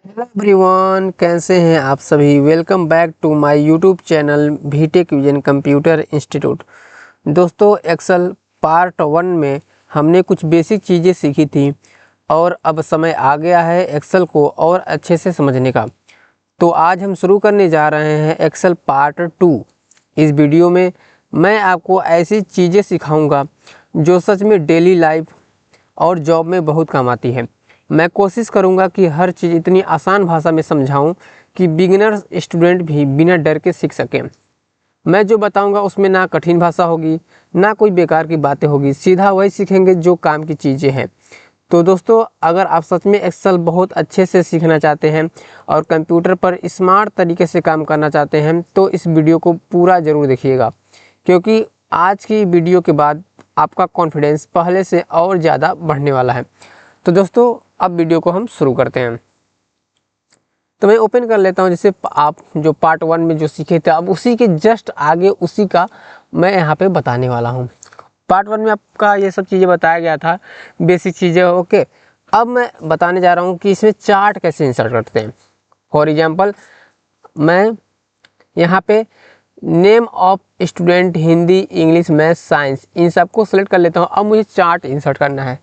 Hello everyone, कैसे हैं आप सभी। Welcome back to my YouTube channel BTech vision computer institute. दोस्तों, एक्सेल पार्ट 1 में हमने कुछ बेसिक चीज़ें सीखी थी और अब समय आ गया है एक्सेल को और अच्छे से समझने का। तो आज हम शुरू करने जा रहे हैं एक्सेल पार्ट 2। इस वीडियो में मैं आपको ऐसी चीज़ें सिखाऊंगा जो सच में डेली लाइफ और जॉब में बहुत काम आती है। मैं कोशिश करूंगा कि हर चीज़ इतनी आसान भाषा में समझाऊं कि बिगिनर स्टूडेंट भी बिना डर के सीख सकें। मैं जो बताऊंगा उसमें ना कठिन भाषा होगी, ना कोई बेकार की बातें होगी, सीधा वही सीखेंगे जो काम की चीज़ें हैं। तो दोस्तों, अगर आप सच में एक्सेल बहुत अच्छे से सीखना चाहते हैं और कंप्यूटर पर स्मार्ट तरीके से काम करना चाहते हैं तो इस वीडियो को पूरा ज़रूर देखिएगा, क्योंकि आज की वीडियो के बाद आपका कॉन्फिडेंस पहले से और ज़्यादा बढ़ने वाला है। तो दोस्तों, अब वीडियो को हम शुरू करते हैं। तो मैं ओपन कर लेता हूं। जैसे आप जो पार्ट 1 में जो सीखे थे, अब उसी के जस्ट आगे उसी का मैं यहाँ पे बताने वाला हूँ। पार्ट 1 में आपका ये सब चीज़ें बताया गया था, बेसिक चीज़ें। ओके, अब मैं बताने जा रहा हूँ कि इसमें चार्ट कैसे इंसर्ट करते हैं। फॉर एग्जाम्पल, मैं यहाँ पे name of student Hindi, English, math, science, इन सबको सेलेक्ट कर लेता हूँ। अब मुझे चार्ट इंसर्ट करना है,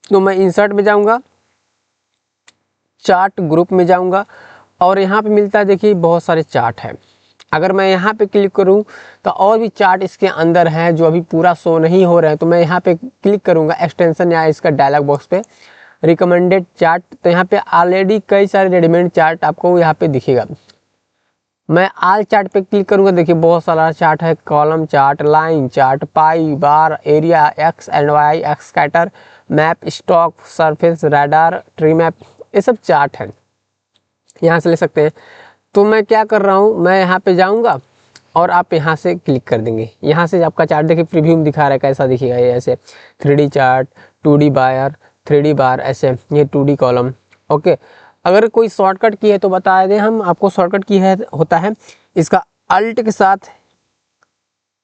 तो मैं इंसर्ट में जाऊँगा, चार्ट ग्रुप में जाऊंगा और यहाँ पे मिलता है, देखिए बहुत सारे चार्ट हैं। अगर मैं यहाँ पे क्लिक करूँ तो और भी चार्ट इसके अंदर हैं जो अभी पूरा शो नहीं हो रहे हैं। तो मैं यहाँ पे क्लिक करूँगा एक्सटेंशन या इसका डायलॉग बॉक्स पे रिकमेंडेड चार्ट, तो यहाँ पे ऑलरेडी कई सारे रेडीमेड चार्ट आपको यहाँ पे दिखेगा। मैं आल चार्ट पे क्लिक करूँगा, देखिए बहुत सारा चार्ट है। Column chart, line chart, pie, bar, area, X and Y, X scatter, map, stock, surface, radar, tree map, ये सब चार्ट है, यहाँ से ले सकते हैं। तो मैं क्या कर रहा हूँ, मैं यहाँ पे जाऊँगा और आप यहाँ से क्लिक कर देंगे। यहाँ से आपका चार्ट देखिए प्रीव्यू में दिखा रहा है कैसा दिखेगा ये, ऐसे 3D चार्ट, 2D बार, 3D बार, ऐसे ये 2D कॉलम। ओके, अगर कोई शॉर्टकट की है तो बता दें हम आपको। शॉर्टकट की है होता है इसका अल्ट के साथ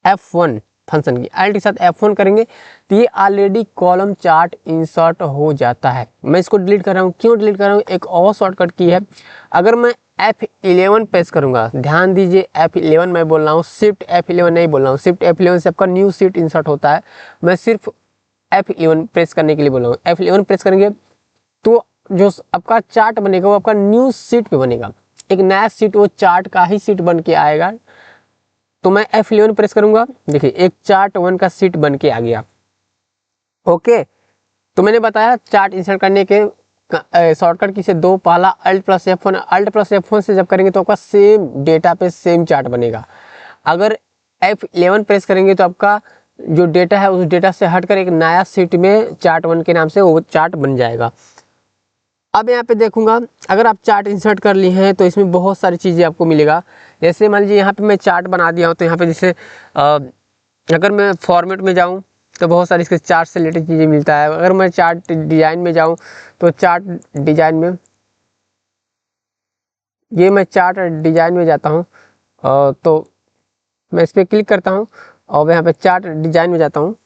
F1 फंक्शन की, अल्ट के साथ F1 करेंगे तो ये ऑलरेडी कॉलम चार्ट इंसर्ट हो जाता है। मैं इसको डिलीट कर रहा हूँ। क्यों डिलीट कर रहा हूँ, एक और शॉर्टकट की है। अगर मैं F11 प्रेस करूंगा, ध्यान दीजिए F11 मैं बोल रहा हूँ, शिफ्ट F11 नहीं बोल रहा हूँ। शिफ्ट F11 से आपका न्यू शीट इंसर्ट होता है, मैं सिर्फ F11 प्रेस करने के लिए बोल रहा हूँ। F11 प्रेस करेंगे तो जो आपका चार्ट बनेगा वो आपका न्यू शीट पे बनेगा, एक नया शीट, वो चार्ट का ही शीट बन के आएगा। तो मैं F11 प्रेस करूंगा, देखिए एक चार्ट 1 का शीट बन के आ गया। ओके, तो मैंने बताया चार्ट इंसर्ट करने के शॉर्टकट की से दो, पहला alt plus F1। Alt plus F1 से जब करेंगे तो आपका सेम डेटा पे सेम चार्ट बनेगा। अगर F11 प्रेस करेंगे तो आपका जो डेटा है उस डेटा से हटकर एक नया शीट में चार्ट 1 के नाम से वो चार्ट बन जाएगा। अब यहाँ पे देखूंगा, अगर आप चार्ट इंसर्ट कर ली हैं तो इसमें बहुत सारी चीज़ें आपको मिलेगा। जैसे मान लीजिए यहाँ पे मैं चार्ट बना दिया हूँ, तो यहाँ पे जैसे अगर मैं फॉर्मेट में जाऊँ तो बहुत सारी इसके चार्ट से रिलेटेड चीज़ें मिलता है। अगर मैं चार्ट डिजाइन में जाऊँ तो चार्ट डिजाइन में, ये मैं चार्ट डिजाइन में जाता हूँ तो मैं इस पर क्लिक करता हूँ और यहाँ पे चार्ट डिजाइन में जाता हूँ।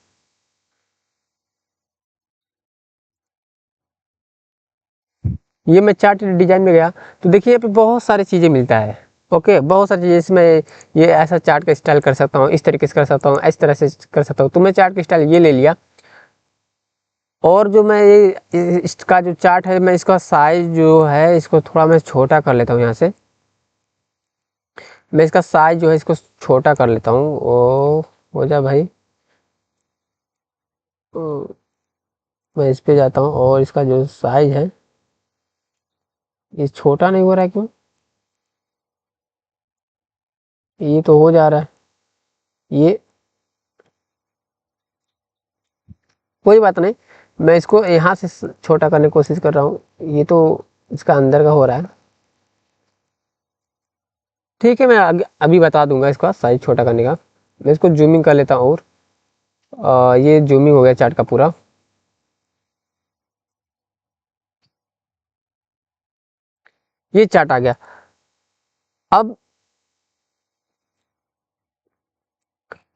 ये मैं चार्ट डिजाइन में गया तो देखिए यहाँ पे बहुत सारी चीज़ें मिलता है। ओके, बहुत सारी चीज़ें इसमें, ये ऐसा चार्ट का स्टाइल कर सकता हूँ, इस तरीके से कर सकता हूँ, इस तरह से कर सकता हूँ। तो मैं चार्ट का स्टाइल ये ले लिया और जो मैं ये इसका जो चार्ट है, मैं इसका साइज जो है इसको थोड़ा मैं छोटा कर लेता हूँ। यहाँ से मैं इसका साइज जो है इसको छोटा कर लेता हूँ। ओ हो जा भाई, मैं इस पे जाता हूँ और इसका जो साइज है ये छोटा नहीं हो रहा है, क्यों? ये तो हो जा रहा है। ये कोई बात नहीं, मैं इसको यहाँ से छोटा करने की कोशिश कर रहा हूँ। ये तो इसका अंदर का हो रहा है। ठीक है, मैं अभी बता दूंगा इसका साइज छोटा करने का। मैं इसको जूमिंग कर लेता हूँ और ये जूमिंग हो गया चार्ट का पूरा। ये चार्ट आ गया। अब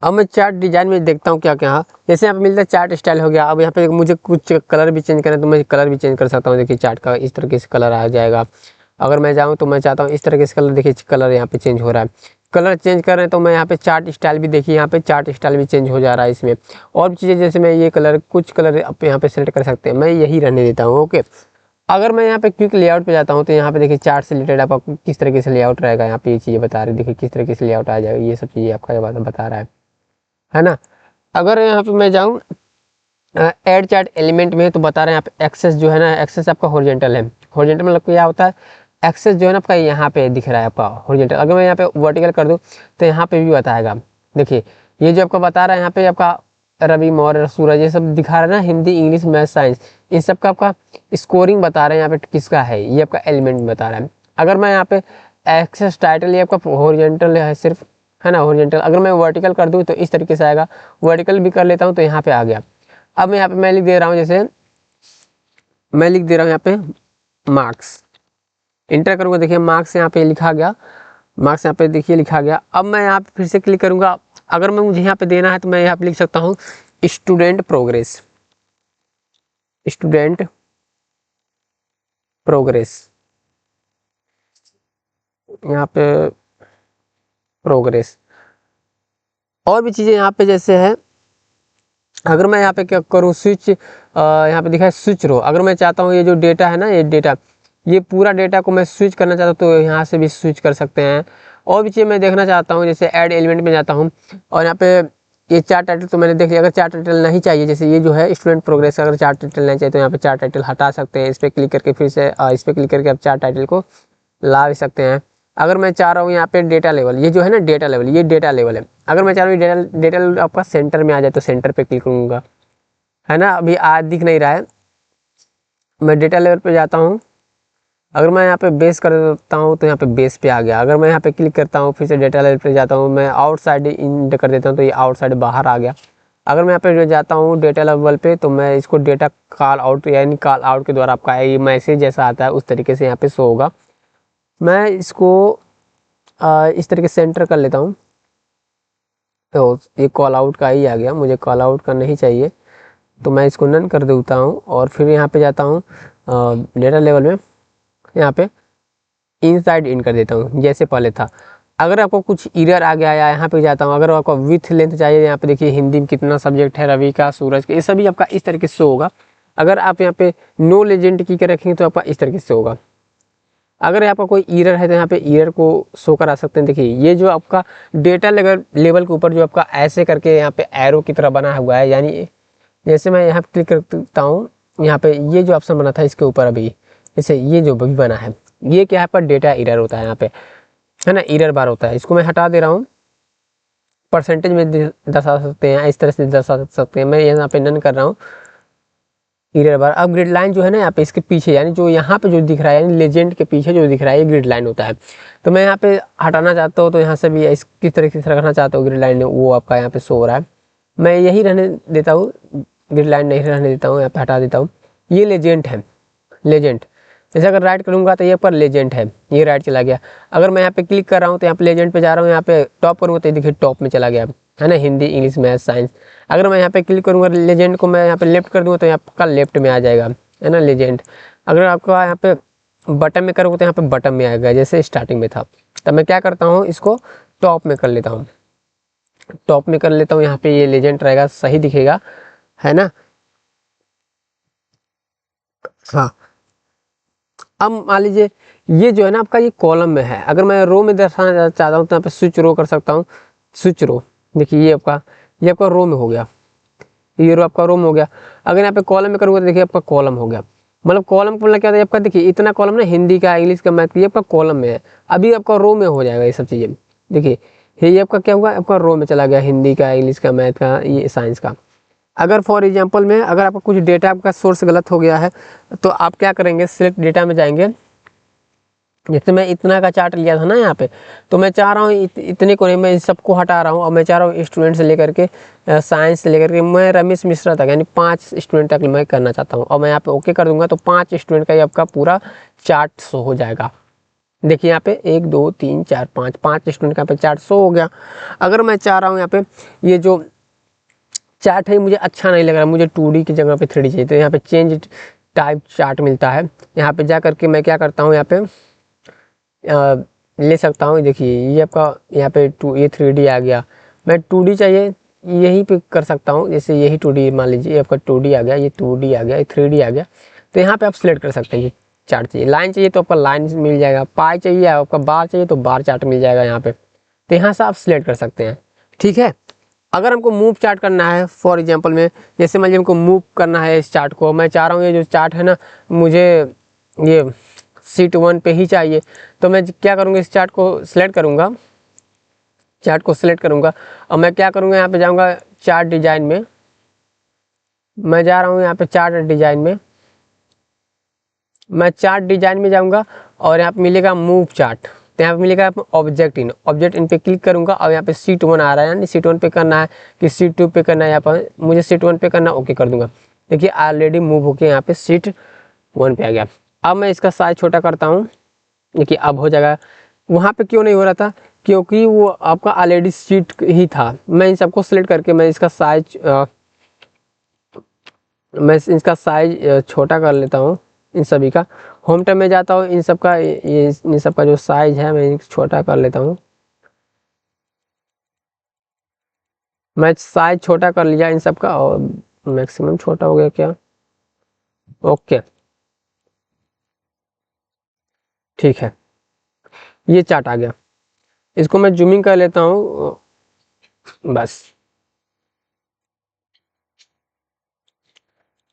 अब मैं चार्ट डिजाइन में देखता हूँ क्या क्या, जैसे यहाँ पे मिलता है चार्ट स्टाइल हो गया। अब यहाँ पे मुझे कुछ कलर भी चेंज करना है तो मैं कलर भी चेंज कर सकता हूँ। देखिए चार्ट का इस तरीके से कलर आ जाएगा। अगर मैं जाऊँ तो मैं चाहता हूँ इस तरीके से कलर, देखिए कलर यहाँ पे चेंज हो रहा है। कलर चेंज कर रहे हैं तो मैं यहाँ पे चार्ट स्टाइल भी, देखिए यहाँ पे चार्ट स्टाइल भी चेंज हो जा रहा है इसमें। और भी चीज़ें जैसे मैं ये कलर, कुछ कलर आप यहाँ पे सेलेक्ट कर सकते हैं, मैं यही रहने देता हूँ। ओके, अगर मैं यहाँ पे क्विक लेआउट पे जाता हूँ तो यहाँ पे देखिए चार्ट से रिलेटेड आपका किस तरीके से लेआउट रहेगा, यहाँ पे ये चीज़ें बता रही है। देखिए किस तरीके से लेआउट आ जाएगा, ये सब चीज़ें आपका बता रहा है ना। अगर यहाँ पे मैं जाऊँ ऐड चार्ट एलिमेंट में तो बता रहे हैं यहाँ पे एक्सेस जो है ना, एक्सेस आपका हॉरिजॉन्टल है। हॉरिजॉन्टल मतलब क्या होता है, एक्सेस जो है ना आपका यहाँ पे दिख रहा है आपका हॉरिजॉन्टल। अगर मैं यहाँ पे वर्टिकल कर दूँ तो यहाँ पे भी बताएगा। देखिए ये जो आपका बता रहा है यहाँ पे आपका रवि मौर्य, सूरज, ये सब दिखा रहा है ना, हिंदी इंग्लिश मैथ साइंस, इन सब का आपका स्कोरिंग बता रहे हैं यहाँ पे किसका है, ये आपका एलिमेंट बता रहा है। अगर मैं यहाँ पे एक्सेस टाइटल, ये आपका हॉरिजॉन्टल है सिर्फ, है ना हॉरिजॉन्टल। अगर मैं वर्टिकल कर दूँ तो इस तरीके से आएगा, वर्टिकल भी कर लेता हूँ तो यहाँ पे आ गया। अब मैं यहाँ पे मैं लिख दे रहा हूँ, जैसे मैं लिख दे रहा हूँ यहाँ पे मार्क्स, इंटर करूँगा, देखिए मार्क्स यहाँ पे लिखा गया, मार्क्स यहाँ पे देखिए लिखा गया। अब मैं यहाँ पे फिर से क्लिक करूँगा, अगर मैं मुझे यहाँ पे देना है तो मैं यहाँ पे लिख सकता हूँ स्टूडेंट प्रोग्रेस, स्टूडेंट प्रोग्रेस, यहाँ पे प्रोग्रेस। और भी चीज़ें यहाँ पे जैसे है, अगर मैं यहाँ पे क्या करूँ, स्विच, यहाँ पे दिखा है स्विच रो। अगर मैं चाहता हूँ ये जो डेटा है ना, ये डेटा, ये पूरा डेटा को मैं स्विच करना चाहता हूँ तो यहाँ से भी स्विच कर सकते हैं। और भी चीज़ मैं देखना चाहता हूँ, जैसे ऐड एलिमेंट में जाता हूँ और यहाँ पे ये चार्ट टाइटल तो मैंने देख लिया। अगर चार्ट टाइटल नहीं चाहिए, जैसे ये जो है स्टूडेंट प्रोग्रेस, अगर चार्ट टाइटल नहीं चाहिए तो यहाँ पे चार्ट टाइटल हटा सकते हैं। इस पर क्लिक करके फिर से इस पर क्लिक करके आप चार्ट टाइटल को ला भी सकते हैं। अगर मैं चाह रहा हूँ यहाँ पे डेटा लेवल, ये जो है ना डेटा लेवल, ये डेटा लेवल है। अगर मैं चाह रहा हूँ डेटा लेवल आपका सेंटर में आ जाए तो सेंटर पे क्लिक करूँगा, है ना। अभी आज दिख नहीं रहा है, मैं डेटा लेवल पे जाता हूँ। अगर मैं यहाँ पे बेस कर देता हूँ तो यहाँ पे बेस पे आ गया। अगर मैं यहाँ पे क्लिक करता हूँ, फिर से डेटा लेवल पे जाता हूँ, मैं आउटसाइड इन कर देता हूँ तो ये आउटसाइड बाहर आ गया। अगर मैं यहाँ पे जाता हूँ डेटा लेवल पे तो मैं इसको डेटा कॉल आउट, यानी कॉल आउट के द्वारा आपका ये मैसेज जैसा आता है उस तरीके से यहाँ पे शो होगा। मैं इसको इस तरीके से एंटर कर लेता हूँ तो ये कॉल आउट का ही आ गया, मुझे कॉल आउट का नहीं चाहिए तो मैं इसको नन कर देता हूँ। और फिर यहाँ पे जाता हूँ डेटा लेवल में, यहाँ पे इनसाइड इन कर देता हूँ जैसे पहले था। अगर आपको कुछ एरर आ गया या यहाँ पे जाता हूँ, अगर आपको विथ लेंथ चाहिए, यहाँ पे देखिए हिंदी में कितना सब्जेक्ट है, रवि का, सूरज का, ये सभी आपका इस तरीके से होगा। अगर आप यहाँ पे नो लेजेंड की कर रखेंगे तो आपका इस तरीके से होगा। अगर आपका कोई एरर है तो यहाँ पे एरर को शो करा सकते हैं। देखिए ये जो आपका डेटा लेवल के ऊपर जो आपका ऐसे करके यहाँ पे एरो की तरह बना हुआ है, यानी जैसे मैं यहाँ पे क्लिक करता हूँ, यहाँ पे ये जो ऑप्शन बना था इसके ऊपर अभी, जैसे ये जो भी बना है, ये क्या है पर डेटा एरर होता है यहाँ पे, है ना, एरर बार होता है। इसको मैं हटा दे रहा हूँ, परसेंटेज में दर्शा सकते हैं, इस तरह से दर्शा सकते हैं। मैं यहाँ पे नन कर रहा हूँ एरर बार। अब ग्रिड लाइन जो है ना यहाँ पे इसके पीछे, यानी जो यहाँ पे जो दिख रहा है, यानी लेजेंड के पीछे जो दिख रहा है ये ग्रिड लाइन होता है। तो मैं यहाँ पे हटाना चाहता हूँ तो यहाँ से भी इस किस तरीके से रखना चाहता हूँ ग्रिड लाइन, वो आपका यहाँ पे शो हो रहा है। मैं यही रहने देता हूँ, ग्रिड लाइन नहीं रहने देता हूँ, यहाँ पे हटा देता हूँ। ये लेजेंड है, लेजेंड। जैसे अगर राइट करूँगा तो ये पर लेजेंड है, ये राइट चला गया। अगर मैं यहाँ पे क्लिक कर रहा हूँ तो यहाँ पे लेजेंड पे जा रहा हूँ, यहाँ पे टॉप करूँगा तो देखिए टॉप में चला गया, है ना, हिंदी इंग्लिश मैथ साइंस। अगर मैं यहाँ पे क्लिक करूँगा लेजेंड को, मैं यहाँ पे लेफ्ट कर दूँगा तो यहाँ का लेफ्ट में आ जाएगा, है ना, लेजेंड। अगर आपका यहाँ पे बटन में करूँगा तो यहाँ पे बटन में आएगा जैसे स्टार्टिंग में था। तब मैं क्या करता हूँ, इसको टॉप में कर लेता हूँ, टॉप में कर लेता हूँ, यहाँ पे ये लेजेंड रहेगा, सही दिखेगा, है ना। हाँ, अब मान लीजिए ये जो है ना आपका ये कॉलम में है, अगर मैं रो में दर्शाना चाहता हूँ तो यहाँ पे स्विच रो कर सकता हूँ, स्विच रो। देखिए ये आपका रो में हो गया, ये रो आपका रो में हो गया। अगर यहाँ पे कॉलम में करूँगा तो देखिए आपका कॉलम हो गया। मतलब कॉलम को मतलब क्या होता है आपका, देखिए इतना कॉलम ना हिंदी का, इंग्लिश का, मैथ का, ये आपका कॉलम में है, अभी आपका रो में हो जाएगा ये सब चीज़ें। देखिए ये आपका क्या हुआ, आपका रो में चला गया, हिंदी का, इंग्लिश का, मैथ का, ये साइंस का। अगर फॉर एग्जांपल में अगर आपका कुछ डेटा आपका सोर्स गलत हो गया है तो आप क्या करेंगे, सिलेक्ट डेटा में जाएंगे। जैसे मैं इतना का चार्ट लिया था ना यहाँ पे, तो मैं चाह रहा हूँ इतने को नहीं, मैं इन सबको हटा रहा हूँ और मैं चाह रहा हूँ स्टूडेंट से लेकर के साइंस से लेकर के मैं रमेश मिश्रा तक, यानी 5 स्टूडेंट तक मैं करना चाहता हूँ। और मैं यहाँ पे ओके कर दूंगा तो 5 स्टूडेंट का ही आपका पूरा चार्ट शो हो जाएगा। देखिए यहाँ पे 1 2 3 4 5 5 स्टूडेंट का यहाँ पे चार्ट शो हो गया। अगर मैं चाह रहा हूँ यहाँ पे ये जो चार्ट है मुझे अच्छा नहीं लग रहा, मुझे 2D की जगह पे 3D चाहिए, तो यहाँ पे चेंज टाइप चार्ट मिलता है। यहाँ पे जा करके मैं क्या करता हूँ, यहाँ पे ले सकता हूँ। देखिए ये आपका यहाँ पे ये 3D आ गया, मैं 2D चाहिए यहीं पे कर सकता हूँ। जैसे यही 2D मान लीजिए, ये आपका 2D आ गया, ये 2D आ गया, ये 3D आ गया, तो यहाँ पे आप सिलेक्ट कर सकते हैं। ये चार्ट चाहिए, लाइन चाहिए तो आपका लाइन मिल जाएगा, पाई चाहिए आपका, बार चाहिए तो बार चार्ट मिल जाएगा यहाँ पे, तो यहाँ से आप सिलेक्ट कर सकते हैं। ठीक है, अगर हमको मूव चार्ट करना है फॉर एग्जांपल में, जैसे मान लीजिए हमको मूव करना है इस चार्ट को, मैं चाह रहा हूँ ये जो चार्ट है ना मुझे ये सीट 1 पे ही चाहिए, तो मैं क्या करूँगा, इस चार्ट को सिलेक्ट करूँगा, चार्ट को सिलेक्ट करूँगा और मैं क्या करूँगा, यहाँ पे जाऊँगा चार्ट डिजाइन में, मैं जा रहा हूँ यहाँ पे चार्ट डिजाइन में, मैं चार्ट डिजाइन में जाऊँगा और यहाँ पे मिलेगा मूव चार्ट, तो यहाँ पे मिलेगा ऑब्जेक्ट इन पे क्लिक करूँगा और यहाँ पे सीट 1 आ रहा है, यानी सीट 1 पे करना है कि सीट 2 पे करना है, यहाँ पर मुझे सीट 1 पे करना, ओके कर दूंगा। देखिए ऑलरेडी मूव होके यहाँ पे सीट 1 पे आ गया। अब मैं इसका साइज छोटा करता हूँ, देखिए अब हो जाएगा। वहाँ पे क्यों नहीं हो रहा था, क्योंकि वो आपका ऑलरेडी सीट ही था। मैं इन सबको सिलेक्ट करके मैं इसका साइज छोटा कर लेता हूँ, इन सभी का। होम टैब में जाता हूँ, इन सब का जो साइज है मैं छोटा कर लेता हूँ। मैं साइज छोटा कर लिया इन सब का, और मैक्सिमम छोटा हो गया क्या, ओके ठीक है, ये चार्ट आ गया। इसको मैं जूमिंग कर लेता हूँ बस,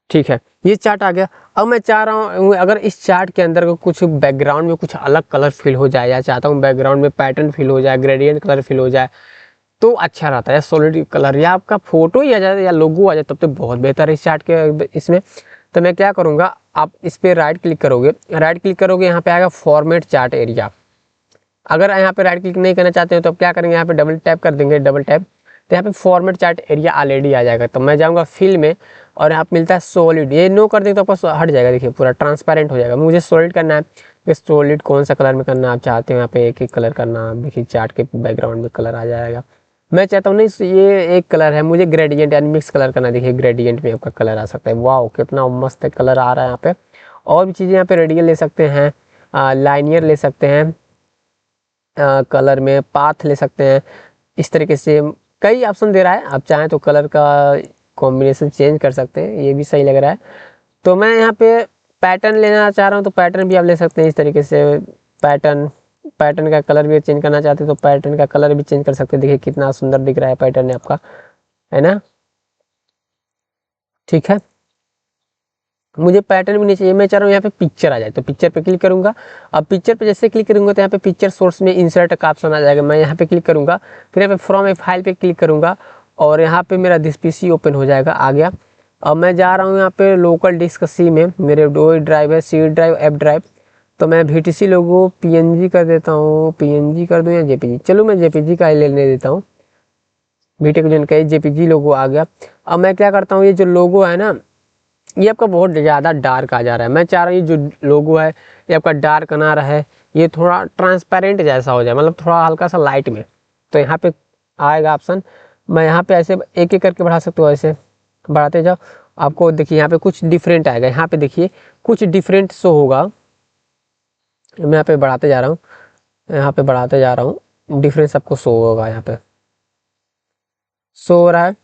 ठीक है, ये चार्ट आ गया। अब मैं चाह रहा हूँ अगर इस चार्ट के अंदर कुछ बैकग्राउंड में कुछ अलग कलर फिल हो जाए, या चाहता हूँ बैकग्राउंड में पैटर्न फिल हो जाए, ग्रेडियंट कलर फिल हो जाए, तो अच्छा रहता है। सॉलिड कलर या आपका फोटो ही आ जाए या लोगो आ जाए तब तो बहुत बेहतर है इस चार्ट के इसमें। तो मैं क्या करूँगा, आप इस पर राइट क्लिक करोगे, यहाँ पे आएगा फॉर्मेट चार्ट एरिया। अगर यहाँ पे राइट क्लिक नहीं करना चाहते हो तो आप क्या करेंगे, यहाँ पे डबल टैप कर देंगे, डबल टैप, तो यहाँ पे फॉर्मेट चार्ट एरिया ऑलरेडी आ जाएगा। तो मैं जाऊँगा फिल में और यहाँ पे मिलता है सॉलिड, ये नो कर देंगे तो आपका हट जाएगा, देखिए पूरा ट्रांसपेरेंट हो जाएगा। मुझे सॉलिड करना है, तो सॉलिड कौन सा कलर में करना आप चाहते हो, यहाँ पे एक एक कलर करना, देखिए चार्ट के बैकग्राउंड में कलर आ जाएगा। मैं चाहता हूँ नहीं ये एक कलर है, मुझे ग्रेडियंट यानी मिक्स कलर करना, देखिए ग्रेडियंट में आपका कलर आ सकता है। वाह कितना मस्त कलर आ रहा है यहाँ पे। और भी चीज़ें यहाँ पे रेडियल ले सकते हैं, लाइनियर ले सकते हैं, कलर में पाथ ले सकते हैं, इस तरीके से कई ऑप्शन दे रहा है। आप चाहें तो कलर का कॉम्बिनेशन चेंज कर सकते हैं, ये भी सही लग रहा है। तो मैं यहाँ पे पैटर्न लेना चाह रहा हूँ, तो पैटर्न भी आप ले सकते हैं इस तरीके से। पैटर्न का कलर भी चेंज करना चाहते हैं तो पैटर्न का कलर भी चेंज कर सकते हैं। देखिए कितना सुंदर दिख रहा है पैटर्न आपका, है ना। ठीक है, मुझे पैटर्न भी नहीं चाहिए, मैं चाह रहा हूँ यहाँ पे पिक्चर आ जाए, तो पिक्चर पे क्लिक करूंगा। अब पिक्चर पे जैसे क्लिक करूंगा तो यहाँ पे पिक्चर सोर्स में इंसर्ट का ऑप्शन आ जाएगा, मैं यहाँ पे क्लिक करूंगा, फिर यहाँ पे फ्रॉम ए फाइल पे क्लिक करूंगा और यहाँ पे मेरा दिस पीसी ओपन हो जाएगा, आ गया। अब मैं जा रहा हूँ यहाँ पे लोकल डिस्क सी में, मेरे 2 ड्राइव है, सी ड्राइव, एफ ड्राइव। तो मैं VTC लोगो PNG कर देता हूँ, PNG कर दूँ या JPG, चलो मैं JPG का ही लेने देता हूँ। बीटेक जन का JPG लोगो आ गया। अब मैं क्या करता हूँ, ये जो लोगो है ना ये आपका बहुत ज़्यादा डार्क आ जा रहा है, मैं चाह रहा हूँ ये जो लोगो है ये आपका डार्क ना रहे, ये थोड़ा ट्रांसपेरेंट जैसा हो जाए, मतलब थोड़ा हल्का सा लाइट में। तो यहाँ पे आएगा ऑप्शन, मैं यहाँ पे ऐसे एक एक करके बढ़ा सकता हूँ, ऐसे बढ़ाते जाओ, आपको देखिए यहाँ पे कुछ डिफरेंट आएगा, यहाँ पे देखिए कुछ डिफरेंट शो होगा। मैं यहाँ पे बढ़ाते जा रहा हूँ, यहाँ पे बढ़ाते जा रहा हूँ, डिफरेंस आपको शो होगा, यहाँ पे शो हो रहा है,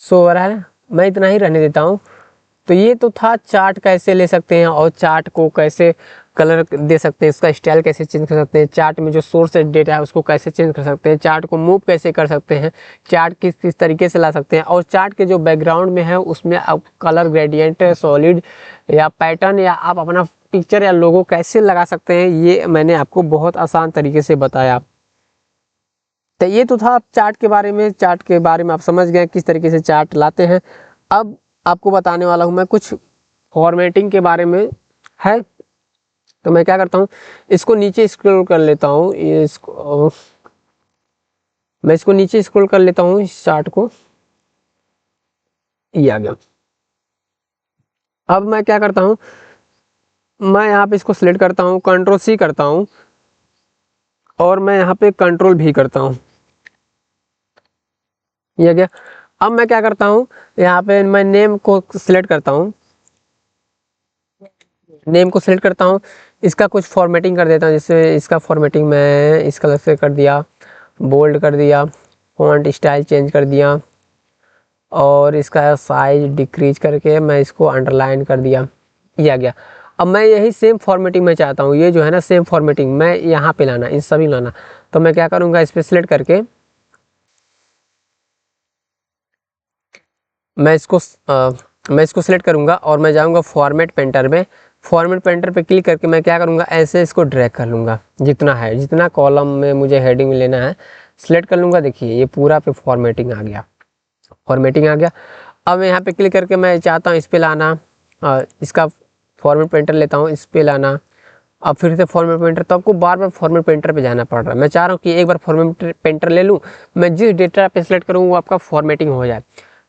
शो हो रहा है। मैं इतना ही रहने देता हूँ। तो ये तो था चार्ट कैसे ले सकते हैं और चार्ट को कैसे कलर दे सकते हैं, इसका स्टाइल कैसे चेंज कर सकते हैं, चार्ट में जो सोर्स डेटा है उसको कैसे चेंज कर सकते हैं, चार्ट को मूव कैसे कर सकते हैं, चार्ट किस किस तरीके से ला सकते हैं, और चार्ट के जो बैकग्राउंड में है उसमें आप कलर ग्रेडियंट, सॉलिड या पैटर्न या आप अपना पिक्चर या लोगो कैसे लगा सकते हैं, ये मैंने आपको बहुत आसान तरीके से बताया। तो ये तो था चार्ट के बारे में, चार्ट के बारे में आप समझ गए किस तरीके से चार्ट लाते हैं। अब आपको बताने वाला हूँ मैं कुछ फॉर्मेटिंग के बारे में है। तो मैं क्या करता हूँ, इसको नीचे स्क्रॉल कर लेता हूँ, मैं इसको नीचे स्क्रॉल कर लेता हूँ इस चार्ट को, ये आ गया। अब मैं क्या करता हूँ, मैं यहाँ पे इसको सिलेक्ट करता हूँ, कंट्रोल सी करता हूँ और मैं यहाँ पे कंट्रोल भी करता हूँ। ये गया। अब मैं क्या करता हूँ, यहाँ पे मैं नेम को सिलेक्ट करता हूँ, नेम को सिलेक्ट करता हूँ, इसका कुछ फॉर्मेटिंग कर देता हूँ। जैसे इसका फॉर्मेटिंग मैं इस कलर से कर दिया, बोल्ड कर दिया, फॉन्ट स्टाइल चेंज कर दिया और इसका साइज डिक्रीज करके मैं इसको अंडरलाइन कर दिया। ये आ गया। अब मैं यही सेम फॉर्मेटिंग में चाहता हूँ, ये जो है ना सेम फॉर्मेटिंग मैं यहाँ पे लाना, इन सभी लाना। तो मैं क्या करूँगा, इस पर सिलेक्ट करके मैं इसको सिलेक्ट करूँगा और मैं जाऊँगा फॉर्मेट पेंटर में। फॉर्मेट पेंटर पे क्लिक करके मैं क्या करूँगा, ऐसे इसको ड्रैग कर लूँगा, जितना है, जितना कॉलम में मुझे हेडिंग में लेना है सिलेक्ट कर लूँगा। देखिए ये पूरा पे फॉर्मेटिंग आ गया, फॉर्मेटिंग आ गया। अब यहाँ पे क्लिक करके मैं चाहता हूँ इस पे लाना, इसका फॉर्मेट पेंटर लेता हूँ, इस पे लाना। अब फिर से फॉर्मेट पेंटर, तो आपको बार बार फॉर्मेट पेंटर पे जाना पड़ रहा है। मैं चाह रहा हूँ कि एक बार फॉर्मेट पेंटर ले लूँ, मैं जिस डेटा पे सिलेक्ट करूँ वो आपका फॉर्मेटिंग हो जाए।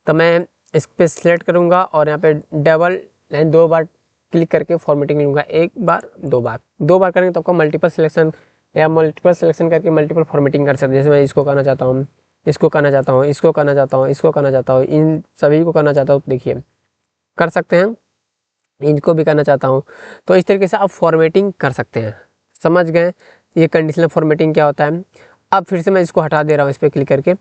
तो मैं इस पे सिलेक्ट करूँगा और यहाँ पे डबल लाइन 2 बार क्लिक करके फॉर्मेटिंग लूँगा, 1 बार 2 बार, 2 बार करेंगे तो आपका मल्टीपल सिलेक्शन या मल्टीपल सिलेक्शन करके मल्टीपल फॉर्मेटिंग कर सकते हैं। जैसे मैं इसको करना चाहता हूँ, इसको करना चाहता हूँ, इसको करना चाहता हूँ, इसको करना चाहता हूँ, इन सभी को करना चाहता हूँ, देखिए कर सकते हैं, इनको भी करना चाहता हूँ। तो इस तरीके से आप फॉर्मेटिंग कर सकते हैं। समझ गए ये कंडीशनल फॉर्मेटिंग क्या होता है। अब फिर से मैं इसको हटा दे रहा हूँ इस पर क्लिक करके।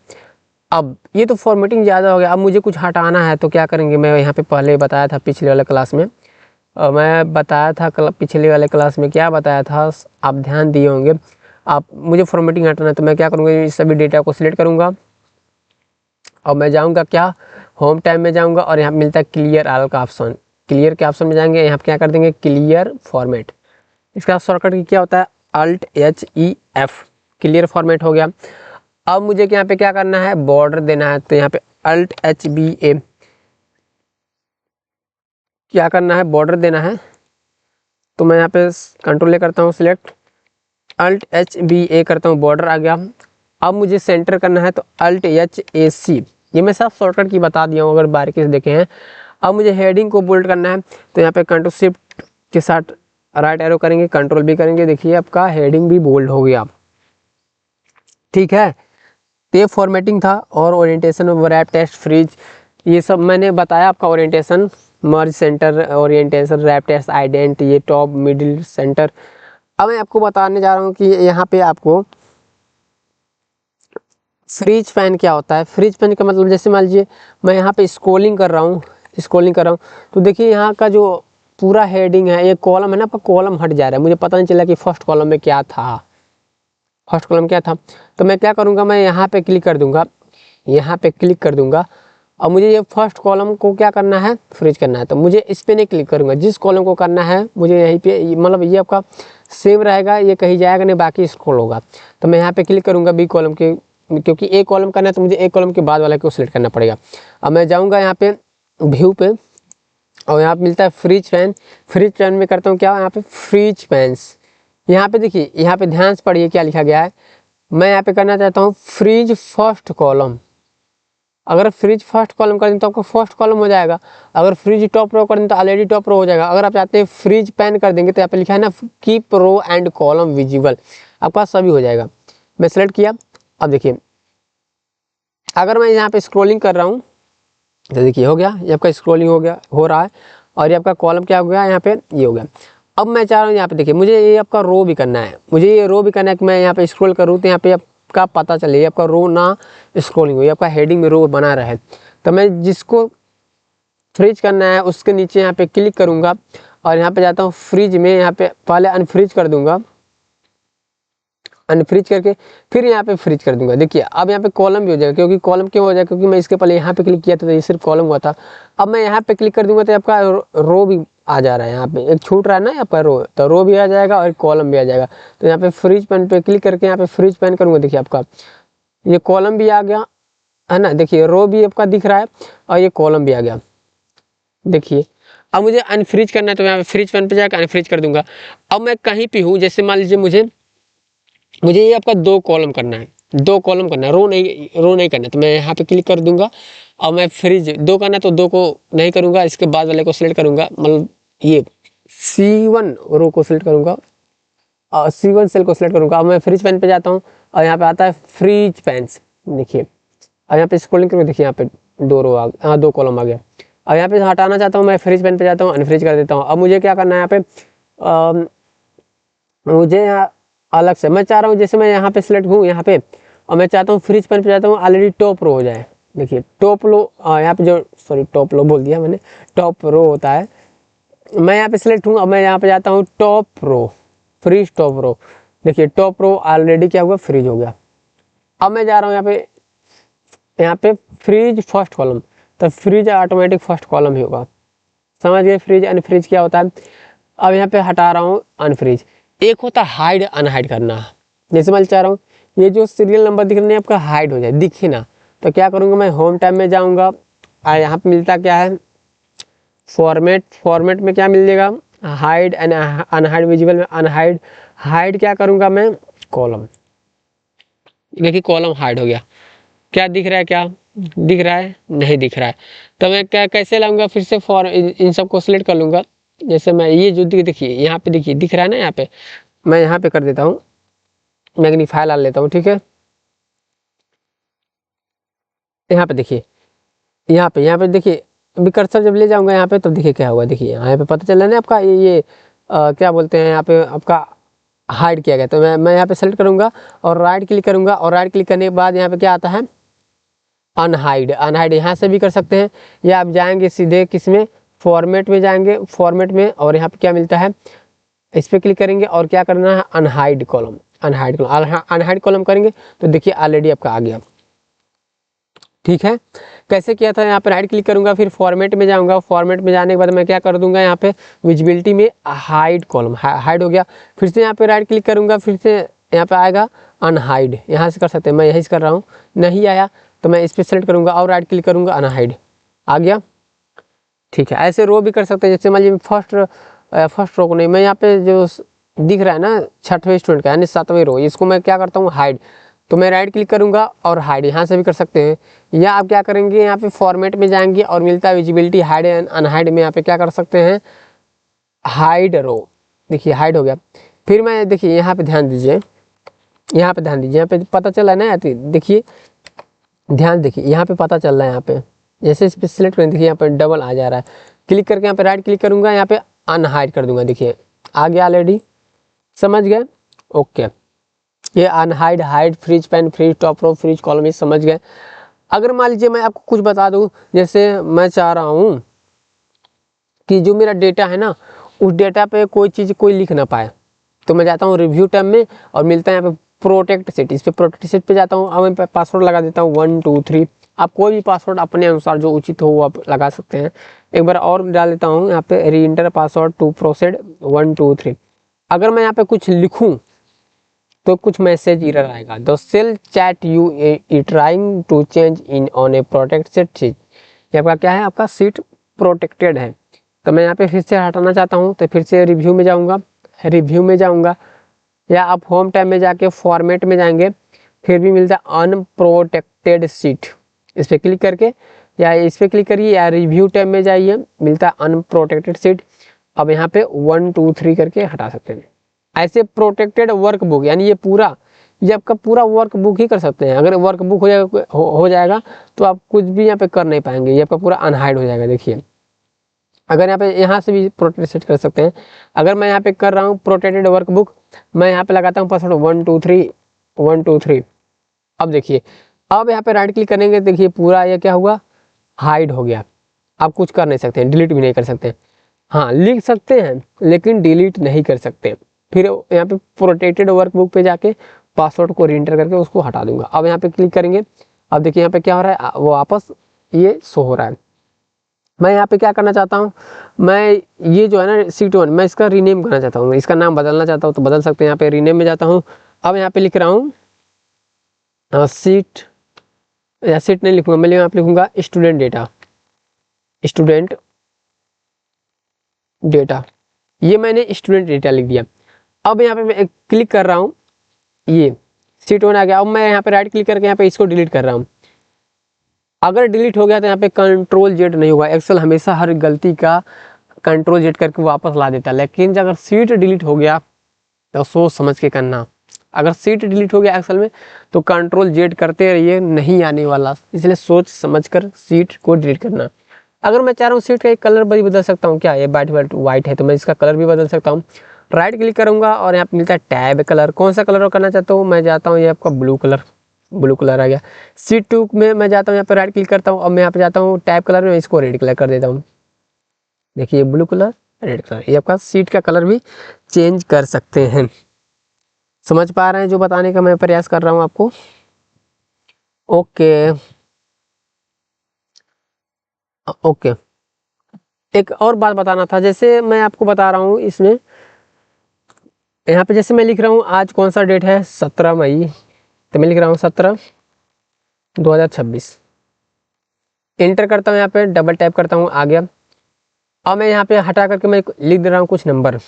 अब ये तो फॉर्मेटिंग ज़्यादा हो गया, अब मुझे कुछ हटाना है तो क्या करेंगे, मैं यहाँ पे पहले बताया था पिछले वाले क्लास में, मैं बताया था पिछले वाले क्लास में क्या बताया था, आप ध्यान दिए होंगे। आप मुझे फॉर्मेटिंग हटाना है तो मैं क्या करूँगा, इस सभी डेटा को सिलेक्ट करूँगा और मैं जाऊँगा क्या, होम टैब में जाऊँगा और यहाँ मिलता है क्लियर ऑल का ऑप्शन। क्लियर के ऑप्शन में जाएंगे, यहाँ पे क्या कर देंगे, क्लियर फॉर्मेट। इसका शॉर्टकट की क्या होता है, अल्ट HEF, क्लियर फॉर्मेट हो गया। अब मुझे यहाँ पे क्या करना है, बॉर्डर देना है, तो यहाँ पे अल्ट HBA क्या करना है, बॉर्डर देना है। तो मैं यहाँ पे कंट्रोल ए करता हूँ सिलेक्ट, अल्ट HBA करता हूँ, बॉर्डर आ गया। अब मुझे सेंटर करना है तो अल्ट HAC, ये मैं सब शॉर्टकट की बता दिया हूँ अगर बारीकी से देखे हैं। अब मुझे हेडिंग को बोल्ड करना है तो यहाँ पे कंट्रोल शिफ्ट के साथ राइट एरो करेंगे, कंट्रोल भी करेंगे, देखिए आपका हेडिंग भी बोल्ड हो गया। ठीक है, तो ये फॉर्मेटिंग था। और ओरिएंटेशन, रैप टेस्ट, फ्रीज, ये सब मैंने बताया आपका। ओरिएंटेशन, मर्ज सेंटर ओरिएंटेशन, रैप टेस्ट, आइडेंट, ये टॉप मिडिल सेंटर। अब मैं आपको बताने जा रहा हूँ कि यहाँ पे आपको फ्रीज पैन क्या होता है। फ्रीज पैन का मतलब, जैसे मान लीजिए मैं यहाँ पे स्क्रॉलिंग कर रहा हूँ, तो देखिए यहाँ का जो पूरा हेडिंग है, ये कॉलम है ना, आपका कॉलम हट जा रहा है, मुझे पता नहीं चला कि फर्स्ट कॉलम में क्या था, फर्स्ट कॉलम क्या था। तो मैं क्या करूँगा, मैं यहाँ पे क्लिक कर दूँगा, यहाँ पे क्लिक कर दूँगा और मुझे ये फर्स्ट कॉलम को क्या करना है, फ्रीज करना है। तो मुझे इस पर नहीं क्लिक करूँगा, जिस कॉलम को करना है मुझे यहीं पे, मतलब ये आपका सेव रहेगा, ये कहीं जाएगा नहीं, बाकी स्क्रॉल होगा। तो मैं यहाँ पे क्लिक करूँगा बी कॉलम के, क्योंकि एक कॉलम करना है तो मुझे एक कॉलम के बाद वाले को सिलेक्ट करना पड़ेगा। अब मैं जाऊँगा यहाँ पे व्यू पे और यहाँ पे मिलता है फ्रीज पैन। फ्रीज पैन में करता हूँ क्या, यहाँ पे फ्रीज पैंस, यहाँ पे देखिए, यहाँ पे ध्यान से पढ़िए क्या लिखा गया है। मैं यहाँ पे करना चाहता हूँ फ्रीज फर्स्ट कॉलम। अगर फ्रीज फर्स्ट कॉलम कर दें तो आपको फर्स्ट कॉलम हो जाएगा, अगर फ्रीज टॉप रो कर दें तो ऑलरेडी टॉप रो हो जाएगा। अगर आप चाहते हैं फ्रीज पैन कर देंगे तो यहाँ पे लिखा है ना, keep row and column visible, आपका सभी हो जाएगा। मैं सेलेक्ट किया। अब देखिए अगर मैं यहाँ पे स्क्रॉलिंग कर रहा हूँ तो देखिए हो गया, ये आपका स्क्रॉलिंग हो गया, हो रहा है, और ये आपका कॉलम क्या हो गया, यहाँ पे ये हो गया। अब मैं चाह रहा हूँ यहाँ पे देखिए, मुझे ये आपका रो भी करना है, मुझे ये रो भी करना है कि मैं यहाँ पे स्क्रॉल करूँ तो यहाँ पे आपका पता चले आपका रो ना स्क्रॉलिंग हो, आपका हेडिंग में रो बना रहे। तो मैं जिसको फ्रीज करना है उसके नीचे यहाँ पे क्लिक करूँगा और यहाँ पे जाता हूँ फ्रीज में, यहाँ पे पहले अनफ्रीज कर दूंगा, अनफ्रीज करके फिर यहाँ पे फ्रीज कर दूंगा। देखिए अब यहाँ पे कॉलम भी हो जाएगा, क्योंकि कॉलम क्यों हो जाएगा, क्योंकि मैं इसके पहले यहाँ पे क्लिक किया था तो ये सिर्फ कॉलम हुआ था। अब मैं यहाँ पे क्लिक कर दूंगा तो आपका रो भी आ जा रहा है, यहाँ पे एक छूट रहा है ना आपका रो, तो रो भी आ जाएगा और कॉलम भी आ जाएगा। तो यहाँ पे फ्रीज पेन पे क्लिक करके यहाँ पे फ्रीज पेन करूँगा, देखिए आपका ये कॉलम भी आ गया है ना, देखिए रो भी आपका दिख रहा है और ये कॉलम भी आ गया। देखिए अब मुझे अनफ्रीज करना है तो यहाँ पे फ्रीज पेन पे जाकर अनफ्रीज कर दूंगा। अब मैं कहीं पे हूँ, जैसे मान लीजिए मुझे ये आपका 2 कॉलम करना है, 2 कॉलम करना है, रो नहीं करना है, तो मैं यहाँ पे क्लिक कर दूंगा और मैं फ्रीज 2 करना है तो 2 को नहीं करूँगा, इसके बाद वाले को सिलेक्ट करूँगा, मतलब ये C1 रो को सिलेक्ट करूँगा और C1 सेल को सिलेक्ट करूँगा। अब मैं फ्रिज पैन पे जाता हूँ और यहाँ पे आता है फ्रिज पैंस, देखिए। और यहाँ पे स्क्रॉलिंग करूँगा, देखिए यहाँ पे 2 रो आ 2 कॉलम आ गया। अब यहाँ पे हटाना चाहता हूँ मैं, फ्रिज पैन पे जाता हूँ, अनफ्रिज कर देता हूँ। अब मुझे क्या करना है यहाँ पे, मुझे यहाँ अलग से मैं चाह रहा हूँ, जैसे मैं यहाँ पे सिलेक्ट हूँ यहाँ पे, और मैं चाहता हूँ फ्रिज पैन पे जाता हूँ, ऑलरेडी टॉप रो हो जाए। देखिए टॉप रो यहाँ पे जो, सॉरी टॉप रो बोल दिया मैंने, टॉप रो होता है। मैं यहाँ पे सिलेक्ट हूँ, अब मैं यहाँ पे जाता हूँ top row, freeze top row. देखिए टॉप रो ऑलरेडी क्या हुआ, फ्रीज हो गया। अब मैं जा रहा हूँ यहाँ पे फ्रीज फर्स्ट कॉलम, तो फ्रीज ऑटोमेटिक फर्स्ट कॉलम ही होगा। समझ गए फ्रीज अनफ्रीज क्या होता है। अब यहाँ पे हटा रहा हूँ अनफ्रीज। एक होता है हाइड अनहाइड करना, जैसे मैं चाह रहा हूँ ये जो सीरियल नंबर दिख रहे हैं आपका हाइड हो जाए, दिखे ना, तो क्या करूँगा मैं होम टैब में जाऊँगा। यहाँ पे मिलता क्या है, फॉर्मेट में क्या मिल जाएगा, हाइड एंड अनहाइड, विजिबल में अनहाइड। हाइड क्या करूँगा मैं, कॉलम। देखिए कॉलम हाइड हो गया। क्या दिख रहा है, क्या दिख रहा है, नहीं दिख रहा है। तो मैं क्या कैसे लाऊंगा, फिर से इन सबको सिलेक्ट कर लूँगा। जैसे मैं ये जो देखिए यहाँ पे देखिए दिख रहा है ना, यहाँ पे मैं यहाँ पे कर देता हूँ, मैग्नीफाई ला लेता हूँ, ठीक है। यहाँ पे देखिए, यहाँ पे देखिए, अभी कर्सर जब ले जाऊंगा यहाँ पे, तो देखिए क्या हुआ, देखिए यहाँ पे पता चल रहा है ना आपका ये क्या बोलते हैं, यहाँ पे आपका हाइड किया गया। तो मैं यहाँ पे सेलेक्ट करूँगा और राइट क्लिक करूँगा, और राइट क्लिक करने के बाद यहाँ पे क्या आता है, अनहाइड। अनहाइड यहाँ से भी कर सकते हैं, या आप जाएंगे सीधे किसमें, फॉर्मेट में जाएंगे, फॉर्मेट में, और यहाँ पे क्या मिलता है, इस पर क्लिक करेंगे और क्या करना है, अनहाइड कॉलम। अनहाइड कॉलम करेंगे तो देखिए ऑलरेडी आपका आ गया, ठीक है। कैसे किया था, यहाँ पे राइट क्लिक करूंगा, फिर फॉर्मेट में जाऊंगा। फॉर्मेट में जाने के बाद मैं क्या कर दूंगा, यहाँ पे विजिबिलिटी में हाइड कॉलम, हाइड हो गया। फिर से यहाँ पे राइट क्लिक करूंगा, फिर से यहाँ पे आएगा अनहाइड, यहाँ से कर सकते हैं, मैं यहीं से कर रहा हूँ, नहीं आया तो मैं इस पर सेलेक्ट करूंगा और राइट क्लिक करूंगा, अनहाइड आ गया, ठीक है। ऐसे रो भी कर सकते हैं, जैसे मान लीजिए फर्स्ट रो को नहीं, मैं यहाँ पे जो दिख रहा है ना 6वें स्टूडेंट का यानी 7वें रो, इसको मैं क्या करता हूँ, हाइड। तो मैं राइट क्लिक करूंगा और हाइड, यहाँ से भी कर सकते हैं। या आप क्या करेंगे, यहाँ पे फॉर्मेट में जाएंगे और मिलता है विजिबिलिटी हाइड एंड अनहाइड में, यहाँ पे क्या कर सकते हैं, हाइड रो। देखिए हाइड हो गया। फिर मैं देखिए यहाँ पे ध्यान दीजिए, यहाँ पे पता चला ना, देखिए ध्यान देखिए, यहाँ पे पता चल रहा है, यहाँ पे जैसे इस पर सिलेक्ट करें, देखिए यहाँ पे डबल आ जा रहा है। क्लिक करके यहाँ पे राइट क्लिक करूंगा, यहाँ पे अनहाइड कर दूंगा, देखिए आ गया ऑलरेडी, समझ गए, ओके। ये unhide, hide, freeze pane, freeze top row, freeze column, ये समझ गए। अगर मान लीजिए मैं आपको कुछ बता दूं, जैसे मैं चाह रहा हूँ कि जो मेरा डेटा है ना, उस डेटा पे कोई चीज़ कोई लिख ना पाए, तो मैं जाता हूँ रिव्यू टैब में और मिलता है यहाँ पे प्रोटेक्ट सेट। इस पर प्रोटेक्ट सेट पे जाता हूँ, अब मैं पासवर्ड लगा देता हूँ 1 2 3। आप कोई भी पासवर्ड अपने अनुसार जो उचित हो वो आप लगा सकते हैं। एक बार और डाल देता हूँ यहाँ पे, री इंटर पासवर्ड टू प्रोसेड 1 2 3। अगर मैं यहाँ पे कुछ लिखूँ तो कुछ मैसेज एरर आएगा, the cell chart you're trying to change in on a protect set. ये आपका क्या है, आपका सीट प्रोटेक्टेड है। तो मैं यहाँ पे फिर से हटाना चाहता हूँ, तो फिर से रिव्यू में जाऊँगा, या आप होम टैब में जाके फॉर्मेट में जाएंगे, फिर भी मिलता है अनप्रोटेक्टेड सीट। इस पर क्लिक करके, या इस पर क्लिक करिए, या रिव्यू टैब में जाइए, मिलता है अनप्रोटेक्टेड सीट। अब यहाँ पे 1 2 3 करके हटा सकते हैं। ऐसे प्रोटेक्टेड वर्कबुक, यानी ये आपका पूरा वर्कबुक ही कर सकते हैं। अगर वर्कबुक हो जाएगा तो आप कुछ भी यहाँ पे कर नहीं पाएंगे, ये आपका पूरा अनहाइड हो जाएगा। देखिए अगर यहाँ से भी प्रोटेक्ट सेट कर सकते हैं। अगर मैं यहाँ पे कर रहा हूँ प्रोटेक्टेड वर्कबुक, मैं यहाँ पे लगाता हूँ पासवर्ड 1 2 3। अब देखिए, अब यहाँ पे राइट क्लिक करेंगे, देखिए पूरा ये क्या हुआ, हाइड हो गया। आप कुछ कर नहीं सकते हैं, डिलीट भी नहीं कर सकते। हाँ लिख सकते हैं लेकिन डिलीट नहीं कर सकते। फिर यहाँ पे प्रोटेक्टेड वर्कबुक पे जाके पासवर्ड को रीएंटर करके उसको हटा दूंगा। अब यहाँ पे क्लिक करेंगे, अब देखिए यहाँ पे क्या हो रहा है, वो वापस ये शो हो रहा है। मैं यहाँ पे क्या करना चाहता हूँ, मैं ये जो है ना सीट 1, मैं इसका रीनेम करना चाहता हूँ, इसका नाम बदलना चाहता हूँ तो बदल सकते हैं। यहाँ पे रीनेम में जाता हूँ। अब यहाँ पे लिख रहा हूँ सीट, या सीट नहीं लिखूंगा, मैं यहाँ पे लिखूंगा स्टूडेंट डेटा। ये मैंने स्टूडेंट डेटा लिख दिया। अब यहाँ पे मैं क्लिक कर रहा हूँ, ये सीट 1 आ गया। अब मैं यहाँ पे राइट क्लिक करके यहाँ पे इसको डिलीट कर रहा हूँ। अगर डिलीट हो गया तो यहाँ पे Ctrl Z नहीं होगा। एक्सेल हमेशा हर गलती का कंट्रोल जेड करके वापस ला देता। लेकिन अगर सीट डिलीट हो गया तो सोच समझ के करना। अगर सीट डिलीट हो गया एक्सेल में तो कंट्रोल जेड करते रहिए, नहीं आने वाला, इसलिए सोच समझ कर सीट को डिलीट करना। अगर मैं चाह रहा हूँ सीट का एक कलर भी बदल सकता हूँ, क्या ये वाइट है तो मैं इसका कलर भी बदल सकता हूँ। राइट क्लिक करूंगा और यहाँ पे मिलता है टैब कलर, कौन सा कलर करना चाहता हूँ, मैं जाता हूँ ये आपका ब्लू कलर आ गया। सीट 2 में मैं जाता हूँ, यहाँ पे राइट क्लिक करता हूँ और मैं यहाँ पे जाता हूँ टैब कलर में, इसको रेड कलर कर देता हूँ। देखिए ब्लू कलर, रेड कलर, ये आपका सीट का कलर भी चेंज कर सकते हैं। समझ पा रहे हैं जो बताने का मैं प्रयास कर रहा हूँ आपको? Okay okay. एक और बात बताना था, जैसे मैं आपको बता रहा हूँ इसमें, यहाँ पे जैसे मैं लिख रहा हूँ आज कौन सा डेट है, 17 मई, तो मैं लिख रहा हूँ 17/2026। इंटर करता हूँ, यहाँ पे डबल टैप करता हूँ, आ गया। अब मैं यहाँ पे हटा करके मैं लिख दे रहा हूँ कुछ नंबर।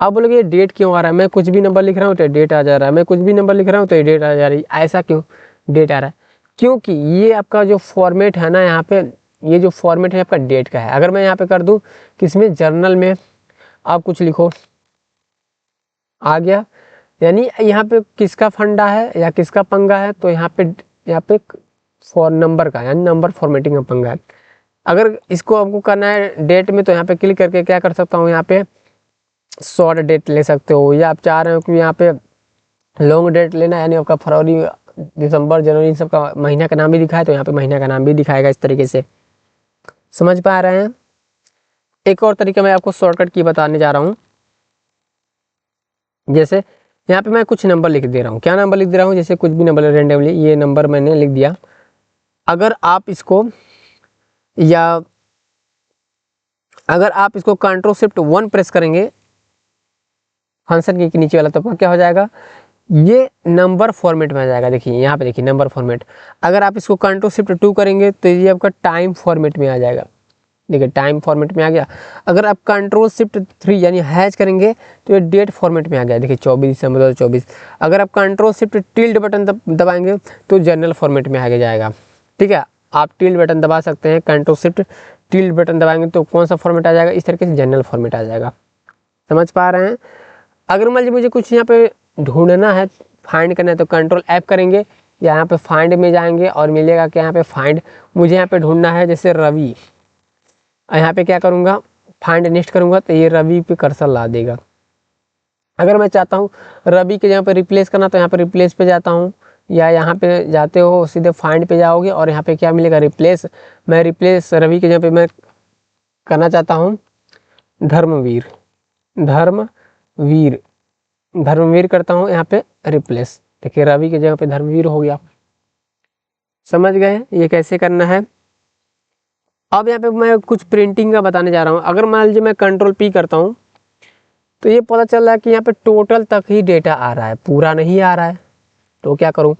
अब बोलोगे डेट क्यों आ रहा है, मैं कुछ भी नंबर लिख रहा हूँ तो डेट आ जा रहा है, मैं कुछ भी नंबर लिख रहा हूँ तो डेट आ जा रही है, ऐसा क्यों डेट आ रहा है? क्योंकि ये आपका जो फॉर्मेट है ना, यहाँ पे ये जो फॉर्मेट है आपका डेट का है। अगर मैं यहाँ पे कर दूँ किसमें, जर्नल में, आप कुछ लिखो, आ गया। यानी यहाँ पे किसका फंडा है या किसका पंगा है, तो यहाँ पे फॉर नंबर का, यानी नंबर फॉर्मेटिंग का पंगा है। अगर इसको आपको करना है डेट में, तो यहाँ पे क्लिक करके क्या कर सकता हूँ, यहाँ पे शॉर्ट डेट ले सकते हो, या आप चाह रहे हो कि यहाँ पे लॉन्ग डेट लेना है, यानी आपका फरवरी, दिसंबर, जनवरी, इन सब का महीना का नाम भी दिखाए तो यहाँ पे महीना का नाम भी दिखाएगा। इस तरीके से समझ पा रहे हैं? एक और तरीका मैं आपको शॉर्टकट की बताने जा रहा हूँ। जैसे यहाँ पे मैं कुछ नंबर लिख दे रहा हूँ, क्या नंबर लिख दे रहा हूँ, जैसे कुछ भी नंबर रेंडमली, ये नंबर मैंने लिख दिया। अगर आप इसको Ctrl+Shift+1 प्रेस करेंगे फंक्शन की नीचे वाला, तो क्या हो जाएगा, ये नंबर फॉर्मेट में आ जाएगा। देखिए यहाँ पे, देखिए नंबर फॉर्मेट। अगर आप इसको Ctrl+Shift+2 करेंगे तो ये आपका टाइम फॉर्मेट में आ जाएगा। देखिए टाइम फॉर्मेट में आ गया। अगर आप Ctrl+Shift+3 यानी हैच करेंगे तो ये डेट फॉर्मेट में आ गया। देखिए 24 दिसंबर 2024। अगर आप Ctrl+Shift+ बटन दबाएंगे तो जनरल फॉर्मेट में आगे जाएगा। ठीक है, आप टिल्ड बटन दबा सकते हैं, Ctrl+Shift+ बटन दबाएंगे तो कौन सा फॉर्मेट आ जाएगा, इस तरीके से जनरल फॉर्मेट आ जाएगा। समझ पा रहे हैं? अगर मान लीजिए मुझे कुछ यहाँ पे ढूंढना है, फाइंड करना है, तो Ctrl+F करेंगे, यहाँ पे फाइंड में जाएंगे और मिलेगा कि यहाँ पे फाइंड, मुझे यहाँ पे ढूंढना है जैसे रवि, यहाँ पे क्या करूँगा, फाइंड नेक्स्ट करूँगा तो ये रवि पे कर्सर ला देगा। अगर मैं चाहता हूँ रवि के यहाँ पे रिप्लेस करना, तो यहाँ पे रिप्लेस पे जाता हूँ, या यहाँ पे जाते हो सीधे फाइंड पे जाओगे और यहाँ पे क्या मिलेगा, रिप्लेस। मैं रिप्लेस रवि के यहाँ पे मैं करना चाहता हूँ धर्मवीर करता हूँ, यहाँ पे रिप्लेस। देखिए रवि के जगह पे धर्मवीर हो गया। समझ गए ये कैसे करना है? अब यहाँ पे मैं कुछ प्रिंटिंग का बताने जा रहा हूँ। अगर मान लीजिए मैं Ctrl+P करता हूँ तो ये पता चल रहा है कि यहाँ पे टोटल तक ही डेटा आ रहा है, पूरा नहीं आ रहा है, तो क्या करूँ?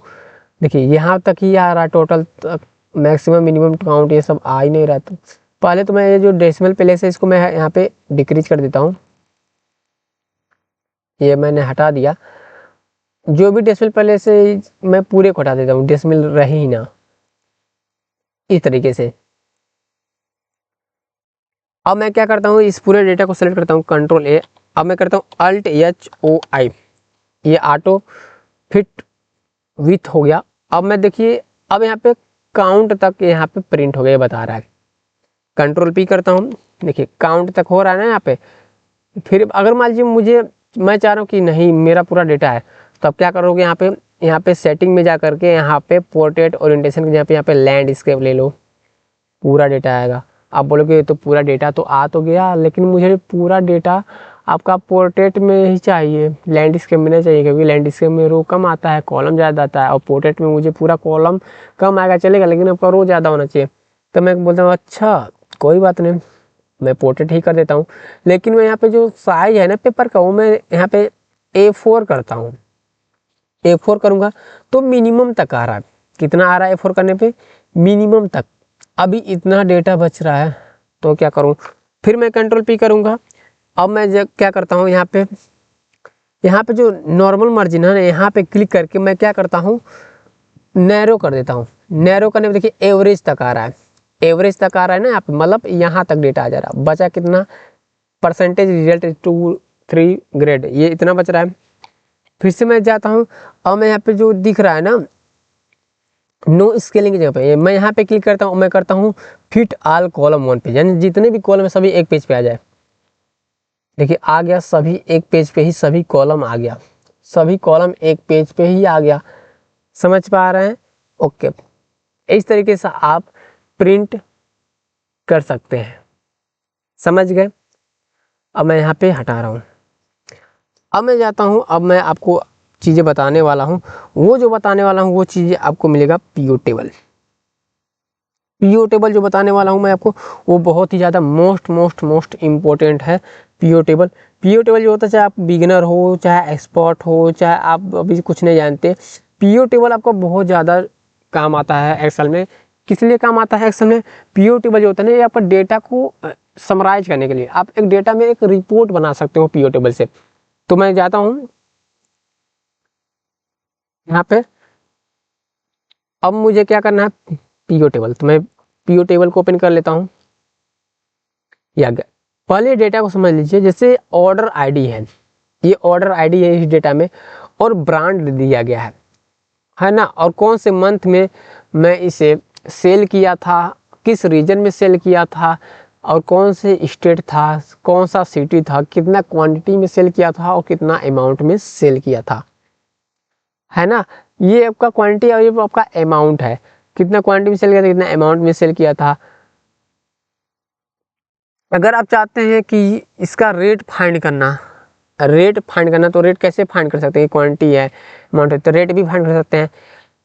देखिए यहाँ तक ही आ रहा है, टोटल तक, मैक्सिमम मिनिमम काउंट ये सब आ ही नहीं रहा। तो पहले तो मैं ये जो डेसिमल प्लेस है इसको मैं यहाँ पे डिक्रीज कर देता हूँ, ये मैंने हटा दिया। जो भी डेसिमल प्लेस है मैं पूरे को हटा देता हूँ, डेसिमल रहे ही ना, इस तरीके से। अब मैं क्या करता हूँ, इस पूरे डेटा को सेलेक्ट करता हूँ, Ctrl+A। अब मैं करता हूँ Alt+H+O+I, ये ऑटो फिट विथ हो गया। अब मैं देखिए, अब यहाँ पे काउंट तक यहाँ पे प्रिंट हो गया बता रहा है। Ctrl+P करता हूँ, देखिए काउंट तक हो रहा है ना यहाँ पे। फिर अगर मान लीजिए मैं चाह रहा हूँ कि नहीं मेरा पूरा डेटा है, तो अब क्या करोगे, यहाँ पे सेटिंग में जा करके यहाँ पे पोर्ट्रेट ओरिएंटेशन के यहाँ पे लैंडस्केप ले लो, पूरा डेटा आएगा। आप बोलोगे तो पूरा डेटा तो आ तो गया, लेकिन मुझे पूरा डेटा आपका पोर्ट्रेट में ही चाहिए, लैंडस्केप में नहीं चाहिए, क्योंकि लैंडस्केप में रो कम आता है, कॉलम ज़्यादा आता है, और पोर्ट्रेट में मुझे पूरा कॉलम कम आएगा चलेगा, लेकिन आपका रो ज़्यादा होना चाहिए। तो मैं बोलता हूँ अच्छा कोई बात नहीं, मैं पोर्ट्रेट ही कर देता हूँ। लेकिन मैं यहाँ पे जो साइज है ना पेपर का, वो मैं यहाँ पे A4 करता हूँ। A4 करूँगा तो मिनिमम तक आ रहा है। कितना आ रहा है A4 करने पे? मिनिमम तक। अभी इतना डेटा बच रहा है, तो क्या करूँ? फिर मैं Ctrl+P करूँगा। अब मैं क्या करता हूँ, यहाँ पे जो नॉर्मल मार्जिन है ना, यहाँ पे क्लिक करके मैं क्या करता हूँ, नैरो कर देता हूँ। नैरो करने में देखिए एवरेज तक आ रहा है, एवरेज तक आ रहा है ना यहाँ पे, मतलब यहाँ तक डेटा आ जा रहा है। बचा कितना परसेंटेज रिजल्ट 2 3 ग्रेड, ये इतना बच रहा है। फिर से मैं जाता हूँ और मैं यहाँ पे जो दिख रहा है ना नो स्केलिंग की जगह पे मैं यहाँ पे क्लिक करता हूँ, मैं करता हूँ fit all column one page, यानी जितने भी कॉलम है सभी एक पेज पे आ जाए। देखिए आ गया, सभी एक पेज पे ही सभी कॉलम आ गया, सभी कॉलम एक पेज पे ही आ गया। समझ पा रहे हैं? ओके, इस तरीके से आप प्रिंट कर सकते हैं। समझ गए? अब मैं यहाँ पे हटा रहा हूँ। अब मैं जाता हूँ, अब मैं आपको चीज़ें बताने वाला हूँ। वो जो बताने वाला हूँ वो चीज़ें आपको मिलेगा पीओ टेबल। पीओ टेबल जो बताने वाला हूँ मैं आपको, वो बहुत ही ज़्यादा मोस्ट इम्पोर्टेंट है। पीओ टेबल जो होता है, चाहे आप बिगिनर हो, चाहे एक्सपर्ट हो, चाहे आप अभी कुछ नहीं जानते, पीओ टेबल आपको बहुत ज़्यादा काम आता है एक्सेल में। किस लिए काम आता है एक्सेल में? पीओ टेबल जो होता है ना, ये आपका डेटा को समराइज करने के लिए, आप एक डेटा में एक रिपोर्ट बना सकते हो पीओ टेबल से। तो मैं जाता हूँ यहाँ पे, अब मुझे क्या करना है, पीओ टेबल। तो मैं पीओ टेबल को ओपन कर लेता हूँ। या पहले डेटा को समझ लीजिए, जैसे ऑर्डर आईडी है, ये ऑर्डर आईडी है इस डेटा में, और ब्रांड दिया गया है ना, और कौन से मंथ में मैं इसे सेल किया था, किस रीजन में सेल किया था, और कौन से स्टेट था, कौन सा सिटी था, कितना क्वांटिटी में सेल किया था और कितना अमाउंट में सेल किया था, है ना। ये आपका क्वांटिटी और ये आपका अमाउंट है, कितना क्वांटिटी में सेल किया था, कितना अमाउंट में सेल किया था। अगर आप चाहते हैं कि इसका रेट फाइंड करना, तो रेट कैसे फाइंड कर सकते हैं? क्वांटिटी है, अमाउंट है, तो रेट भी फाइंड कर सकते हैं।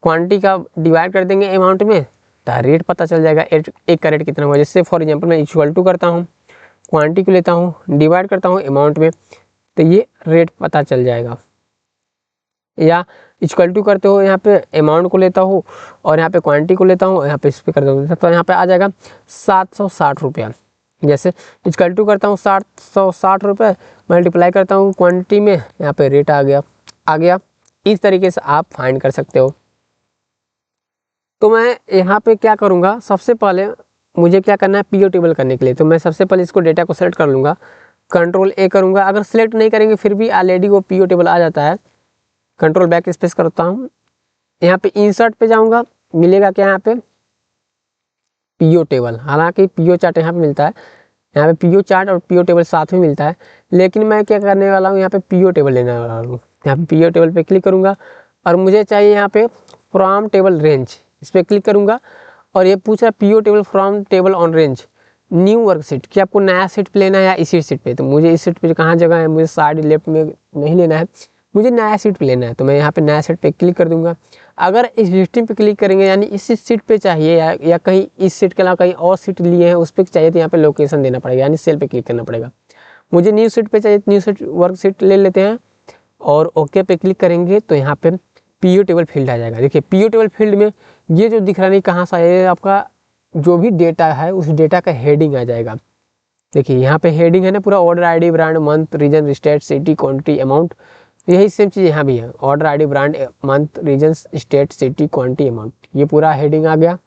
क्वांटिटी का डिवाइड कर देंगे अमाउंट में, तो रेट पता चल जाएगा एक का रेट कितना हुआ। जैसे फॉर एग्जांपल मैं इक्वल टू करता हूँ, क्वांटिटी को लेता हूँ, डिवाइड करता हूँ अमाउंट में, तो ये रेट पता चल जाएगा। या इक्वल टू करते हो, यहाँ पे अमाउंट को लेता हूँ और यहाँ पे क्वांटिटी को लेता हूँ, यहाँ पे इस पे कर दूँ, तो यहाँ पे आ जाएगा 760 रुपया। जैसे इक्वल टू करता हूँ 760 रुपये, मल्टीप्लाई करता हूँ क्वांटिटी में, यहाँ पे रेट आ गया। इस तरीके से आप फाइंड कर सकते हो। तो मैं यहाँ पे क्या करूँगा, सबसे पहले मुझे क्या करना है पीओ टेबल करने के लिए, तो मैं सबसे पहले इसको डेटा को सेलेक्ट कर लूँगा, कंट्रोल ए करूँगा। अगर सेलेक्ट नहीं करेंगे फिर भी ऑलरेडी वो पीओ टेबल आ जाता है। कंट्रोल बैक स्पेस करता हूँ, यहाँ पे इंसर्ट पे जाऊँगा, मिलेगा क्या यहाँ पे पीओ टेबल। हालांकि पीओ चार्ट यहाँ पे मिलता है, यहाँ पे पीओ चार्ट और पीओ टेबल साथ में मिलता है, लेकिन मैं क्या करने वाला हूँ, यहाँ पे पीओ टेबल लेने वाला हूँ। यहाँ पे पीओ टेबल पे क्लिक करूँगा और मुझे चाहिए यहाँ पे फ्रॉम टेबल रेंज, इस पर क्लिक करूँगा और ये पूछ रहा है PO table from table on range new worksheet, कि आपको नया सीट पे लेना है या इसी सीट पे। तो मुझे इस सीट पे कहाँ जगह है, मुझे साइड लेफ्ट में नहीं लेना है, मुझे नया सीट पे लेना है। तो मैं यहाँ पे नया सीट पे क्लिक कर दूंगा। अगर इस लिस्टिंग पे क्लिक करेंगे, यानी इस सीट पे चाहिए या कहीं इस सीट के अलावा कहीं और सीट लिए हैं उस पर चाहिए, तो यहाँ पे लोकेशन देना पड़ेगा, यानी सेल पे क्लिक करना पड़ेगा। मुझे न्यू सीट पे चाहिए, न्यू सीट वर्क सीट ले लेते हैं और ओके पे क्लिक करेंगे तो यहाँ पे पीओ टेबल फील्ड आ जाएगा। देखिए पीओ टेबल फील्ड में ये जो दिख रहा नहीं कहाँ से है, आपका जो भी डेटा है उस डेटा का हेडिंग आ जाएगा। देखिए यहाँ पे हेडिंग है ना पूरा, order ID, brand, month, region, state, city, quantity, amount. यही सेम चीज़ यहाँ भी है, order ID, brand, month, region, state, city, quantity, amount, ये पूरा हेडिंग आ गया।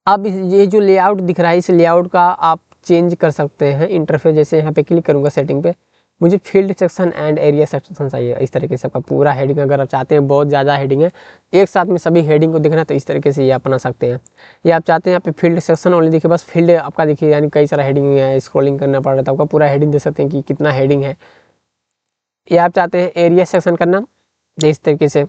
अब ये जो लेआउट दिख रहा है, इस लेआउट का आप चेंज कर सकते हैं इंटरफेस। जैसे यहाँ पे क्लिक करूँगा सेटिंग पे, मुझे field section and area section चाहिए। इस तरीके से आपका पूरा हेडिंग, अगर आप चाहते हैं बहुत ज़्यादा हेडिंग है एक साथ में सभी हेडिंग को देखना, तो इस तरीके से ये अपना सकते हैं। या आप चाहते हैं यहाँ पे फील्ड सेक्शन ओनली देखिए, बस फील्ड आपका देखिए, यानी कई सारा हेडिंग है, स्क्रॉलिंग करना पड़ रहा है तो आपका पूरा हेडिंग देख सकते हैं कि कितना हेडिंग है। या आप चाहते हैं एरिया सेक्शन करना, तो इस तरीके से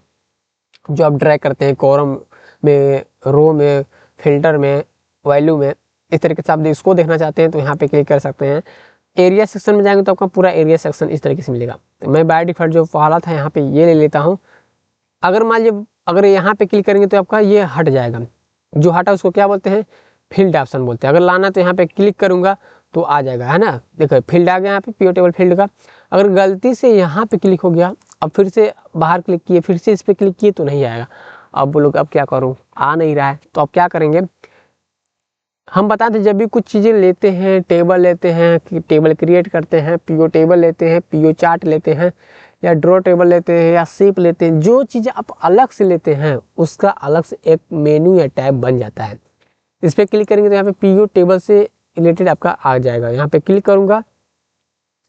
जो आप ड्रैग करते हैं कॉलम में, रो में, फिल्टर में, वैल्यू में, इस तरीके से आप इसको देखना चाहते हैं तो यहाँ पे क्लिक कर सकते हैं। एरिया सेक्शन में जाएंगे तो आपका पूरा एरिया सेक्शन इस तरीके से मिलेगा। तो मैं बाय डिफॉल्ट जो पहला था यहाँ पे ये ले लेता हूँ। अगर मान लीजिए अगर यहाँ पे क्लिक करेंगे तो आपका ये हट जाएगा, जो हटा उसको क्या बोलते हैं, फील्ड ऑप्शन बोलते हैं। अगर लाना तो यहाँ पे क्लिक करूँगा तो आ जाएगा, है ना। देखो फील्ड आ गया यहाँ पे पीओ टेबल फील्ड का। अगर गलती से यहाँ पे क्लिक हो गया, अब फिर से बाहर क्लिक किए, फिर से इस पर क्लिक किए तो नहीं आएगा। अब बोलो अब क्या करूँ, आ नहीं रहा है, तो अब क्या करेंगे, हम बताते जब भी कुछ चीज़ें लेते हैं, टेबल लेते हैं, टेबल क्रिएट करते हैं, पीओ टेबल लेते हैं, पीओ चार्ट लेते हैं, या ड्रॉ टेबल लेते हैं, या शेप लेते हैं, जो चीज़ें आप अलग से लेते हैं उसका अलग से एक मेनू या टैब बन जाता है। इस पर क्लिक करेंगे तो यहाँ पे पीओ टेबल से रिलेटेड आपका आ जाएगा। यहाँ पे क्लिक करूँगा,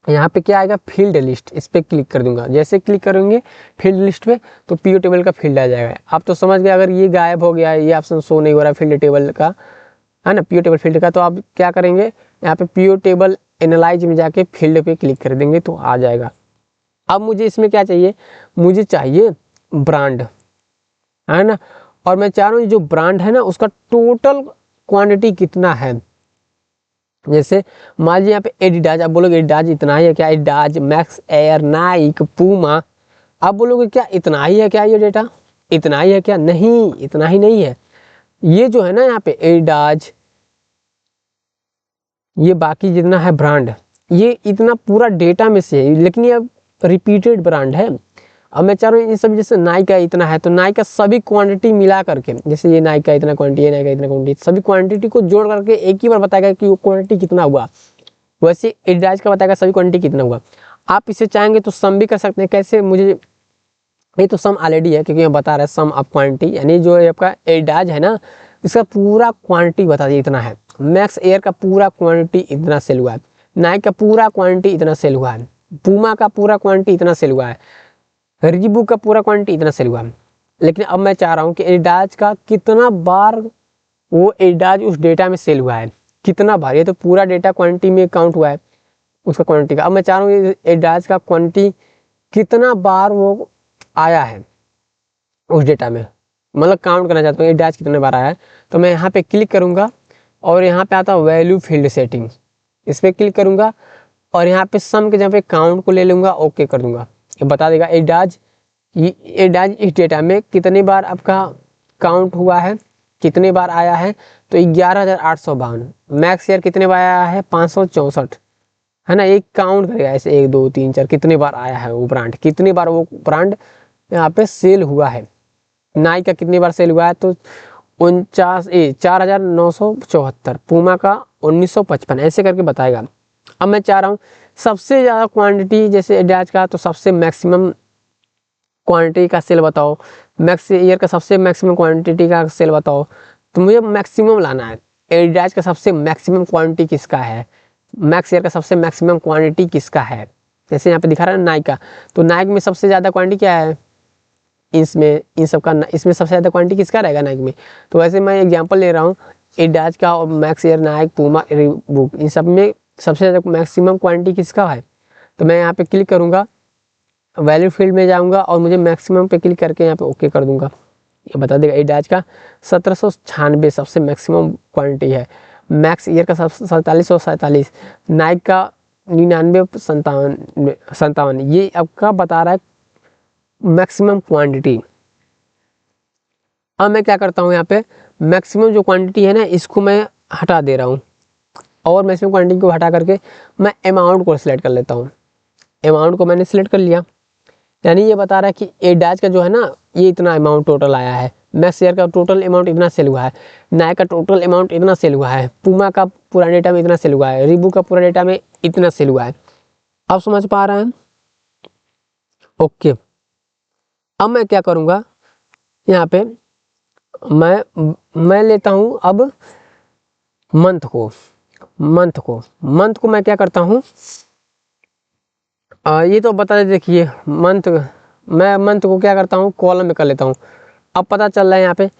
यहाँ पे क्या आएगा, फील्ड लिस्ट, इस पर क्लिक कर दूंगा। जैसे क्लिक करेंगे फील्ड लिस्ट पे तो पीओ टेबल का फील्ड आ जाएगा। आप तो समझ गए, अगर ये गायब हो गया है, ये ऑप्शन शो नहीं हो रहा है फील्ड टेबल का, है ना, पीओ टेबल फील्ड का, तो आप क्या करेंगे, यहाँ पे पीओ टेबल एनालाइज में जाके फील्ड पे क्लिक कर देंगे तो आ जाएगा। अब मुझे इसमें क्या चाहिए, मुझे चाहिए ब्रांड, है ना, और मैं चाह रहा हूँ जो ब्रांड है ना उसका टोटल क्वांटिटी कितना है। जैसे मान लीजिए यहाँ पे एडिडाज, आप बोलोगे एडिडाज इतना ही है क्या, एडिडाज, मैक्स एयर, नाइक, पूमा, आप बोलोगे क्या इतना ही है क्या, ये डेटा इतना ही है क्या, नहीं इतना ही नहीं है। ये जो है ना यहाँ पे एडिडाज, ये बाकी जितना है ब्रांड, ये इतना पूरा डेटा में से है, लेकिन ये रिपीटेड ब्रांड है। अब मैं चाह रहा हूँ ये सब, जैसे नाइक का इतना है तो नाइक का सभी क्वांटिटी मिला करके, जैसे ये नाइक का इतना क्वांटिटी, ये नाइक का इतना क्वांटिटी, सभी क्वांटिटी को जोड़ करके एक ही बार बताएगा कि वो क्वांटिटी कितना हुआ। वैसे एडिडाज का बताएगा सभी क्वांटिटी कितना हुआ। आप इसे चाहेंगे तो सम भी कर सकते हैं। कैसे, मुझे ये तो सम ऑलरेडी है क्योंकि यहाँ बता रहा है सम ऑफ क्वांटिटी, यानी जो आपका एडिडाज है ना इसका पूरा क्वांटिटी बता दिए इतना है। मैक्स एयर का पूरा क्वांटिटी इतना सेल हुआ है, नाइक का पूरा क्वांटिटी इतना सेल हुआ है, पूमा का पूरा क्वांटिटी इतना सेल हुआ है, रीबॉक का पूरा क्वांटिटी इतना सेल हुआ है। लेकिन अब मैं चाह रहा हूँ कि एडिडाज का कितना बार वो एडिडाज उस डेटा में सेल हुआ है, कितना बार, ये तो पूरा डेटा क्वांटिटी में काउंट हुआ है उसका क्वांटिटी का। अब मैं चाह रहा हूँ एडिडाज का क्वांटिटी कितना बार वो आया है उस डेटा में, मतलब काउंट करना चाहता हूँ एडिडाज कितने बार आया है। तो मैं यहाँ पे क्लिक करूँगा और यहाँ पे आता वैल्यू फील्ड सेटिंग, इस पर क्लिक करूँगा और यहाँ पे सम के जगह पे काउंट को ले लूँगा, ओके कर दूंगा। ये बता देगा एडिडाज इस डेटा में कितने बार आपका काउंट हुआ है, कितने बार आया है, तो 11,852। मैक्स एयर कितने बार आया है, 564, है ना। एक काउंट करेगा ऐसे 1 2 3 4 कितने बार आया है वो ब्रांड, कितने बार वो ब्रांड यहाँ पे सेल हुआ है। नाइक का कितनी बार सेल हुआ है, तो 4,974, पूमा का 1,955, ऐसे करके बताएगा। अब मैं चाह रहा हूँ सबसे ज़्यादा क्वांटिटी जैसे एडिडाज का, तो सबसे मैक्सिमम क्वांटिटी का सेल बताओ, मैक्स ईयर का सबसे मैक्सिमम क्वांटिटी का सेल बताओ। तो मुझे मैक्सिमम लाना है, एडिडाज का सबसे मैक्सिमम क्वांटिटी किसका है, मैक्स ईयर का सबसे मैक्सिमम क्वांटिटी किसका है। जैसे यहाँ पे दिखा रहा है नाइक का, तो नाइक में सबसे ज़्यादा क्वांटिटी क्या है, इसमें इन सब का, इसमें सबसे ज़्यादा क्वांटिटी किसका रहेगा नाइक में। तो वैसे मैं एग्जांपल ले रहा हूँ एडिडाज का और Max Air, Nike, Puma, Reebok, इन सब में सबसे ज़्यादा मैक्सिमम क्वांटिटी किसका है। तो मैं यहाँ पे क्लिक करूँगा, वैल्यू फील्ड में जाऊँगा और मुझे मैक्सिमम पे क्लिक करके यहाँ पे ओके कर दूँगा। ये बता देगा एडिडाज का 1796 सबसे मैक्सिमम क्वांटिटी है, मैक्स ईयर का 4747, नाइक का 99 ये आपका बता रहा है मैक्सिमम क्वांटिटी। अब मैं क्या करता हूँ, यहाँ पे मैक्सिमम जो क्वांटिटी है ना इसको मैं हटा दे रहा हूँ और मैक्सिमम क्वांटिटी को हटा करके मैं अमाउंट को सिलेक्ट कर लेता हूँ। अमाउंट को मैंने सिलेक्ट कर लिया, यानी ये बता रहा है कि एडिडाज का जो है ना ये इतना अमाउंट टोटल आया है, मैक्स एयर का टोटल अमाउंट इतना सेल हुआ है, नाइक का टोटल अमाउंट इतना सेल हुआ है, पूमा का पूरा डेटा में इतना सेल हुआ है, रीबॉक का पूरा डेटा में इतना सेल हुआ है। आप समझ पा रहे हैं, ओके। अब मैं क्या करूँगा, यहाँ पे मैं लेता हूँ अब मंथ को मैं क्या करता हूँ, ये तो बता दे, देखिए मैं मंथ को क्या करता हूँ कॉलम में कर लेता हूँ। अब पता चल रहा है यहाँ पे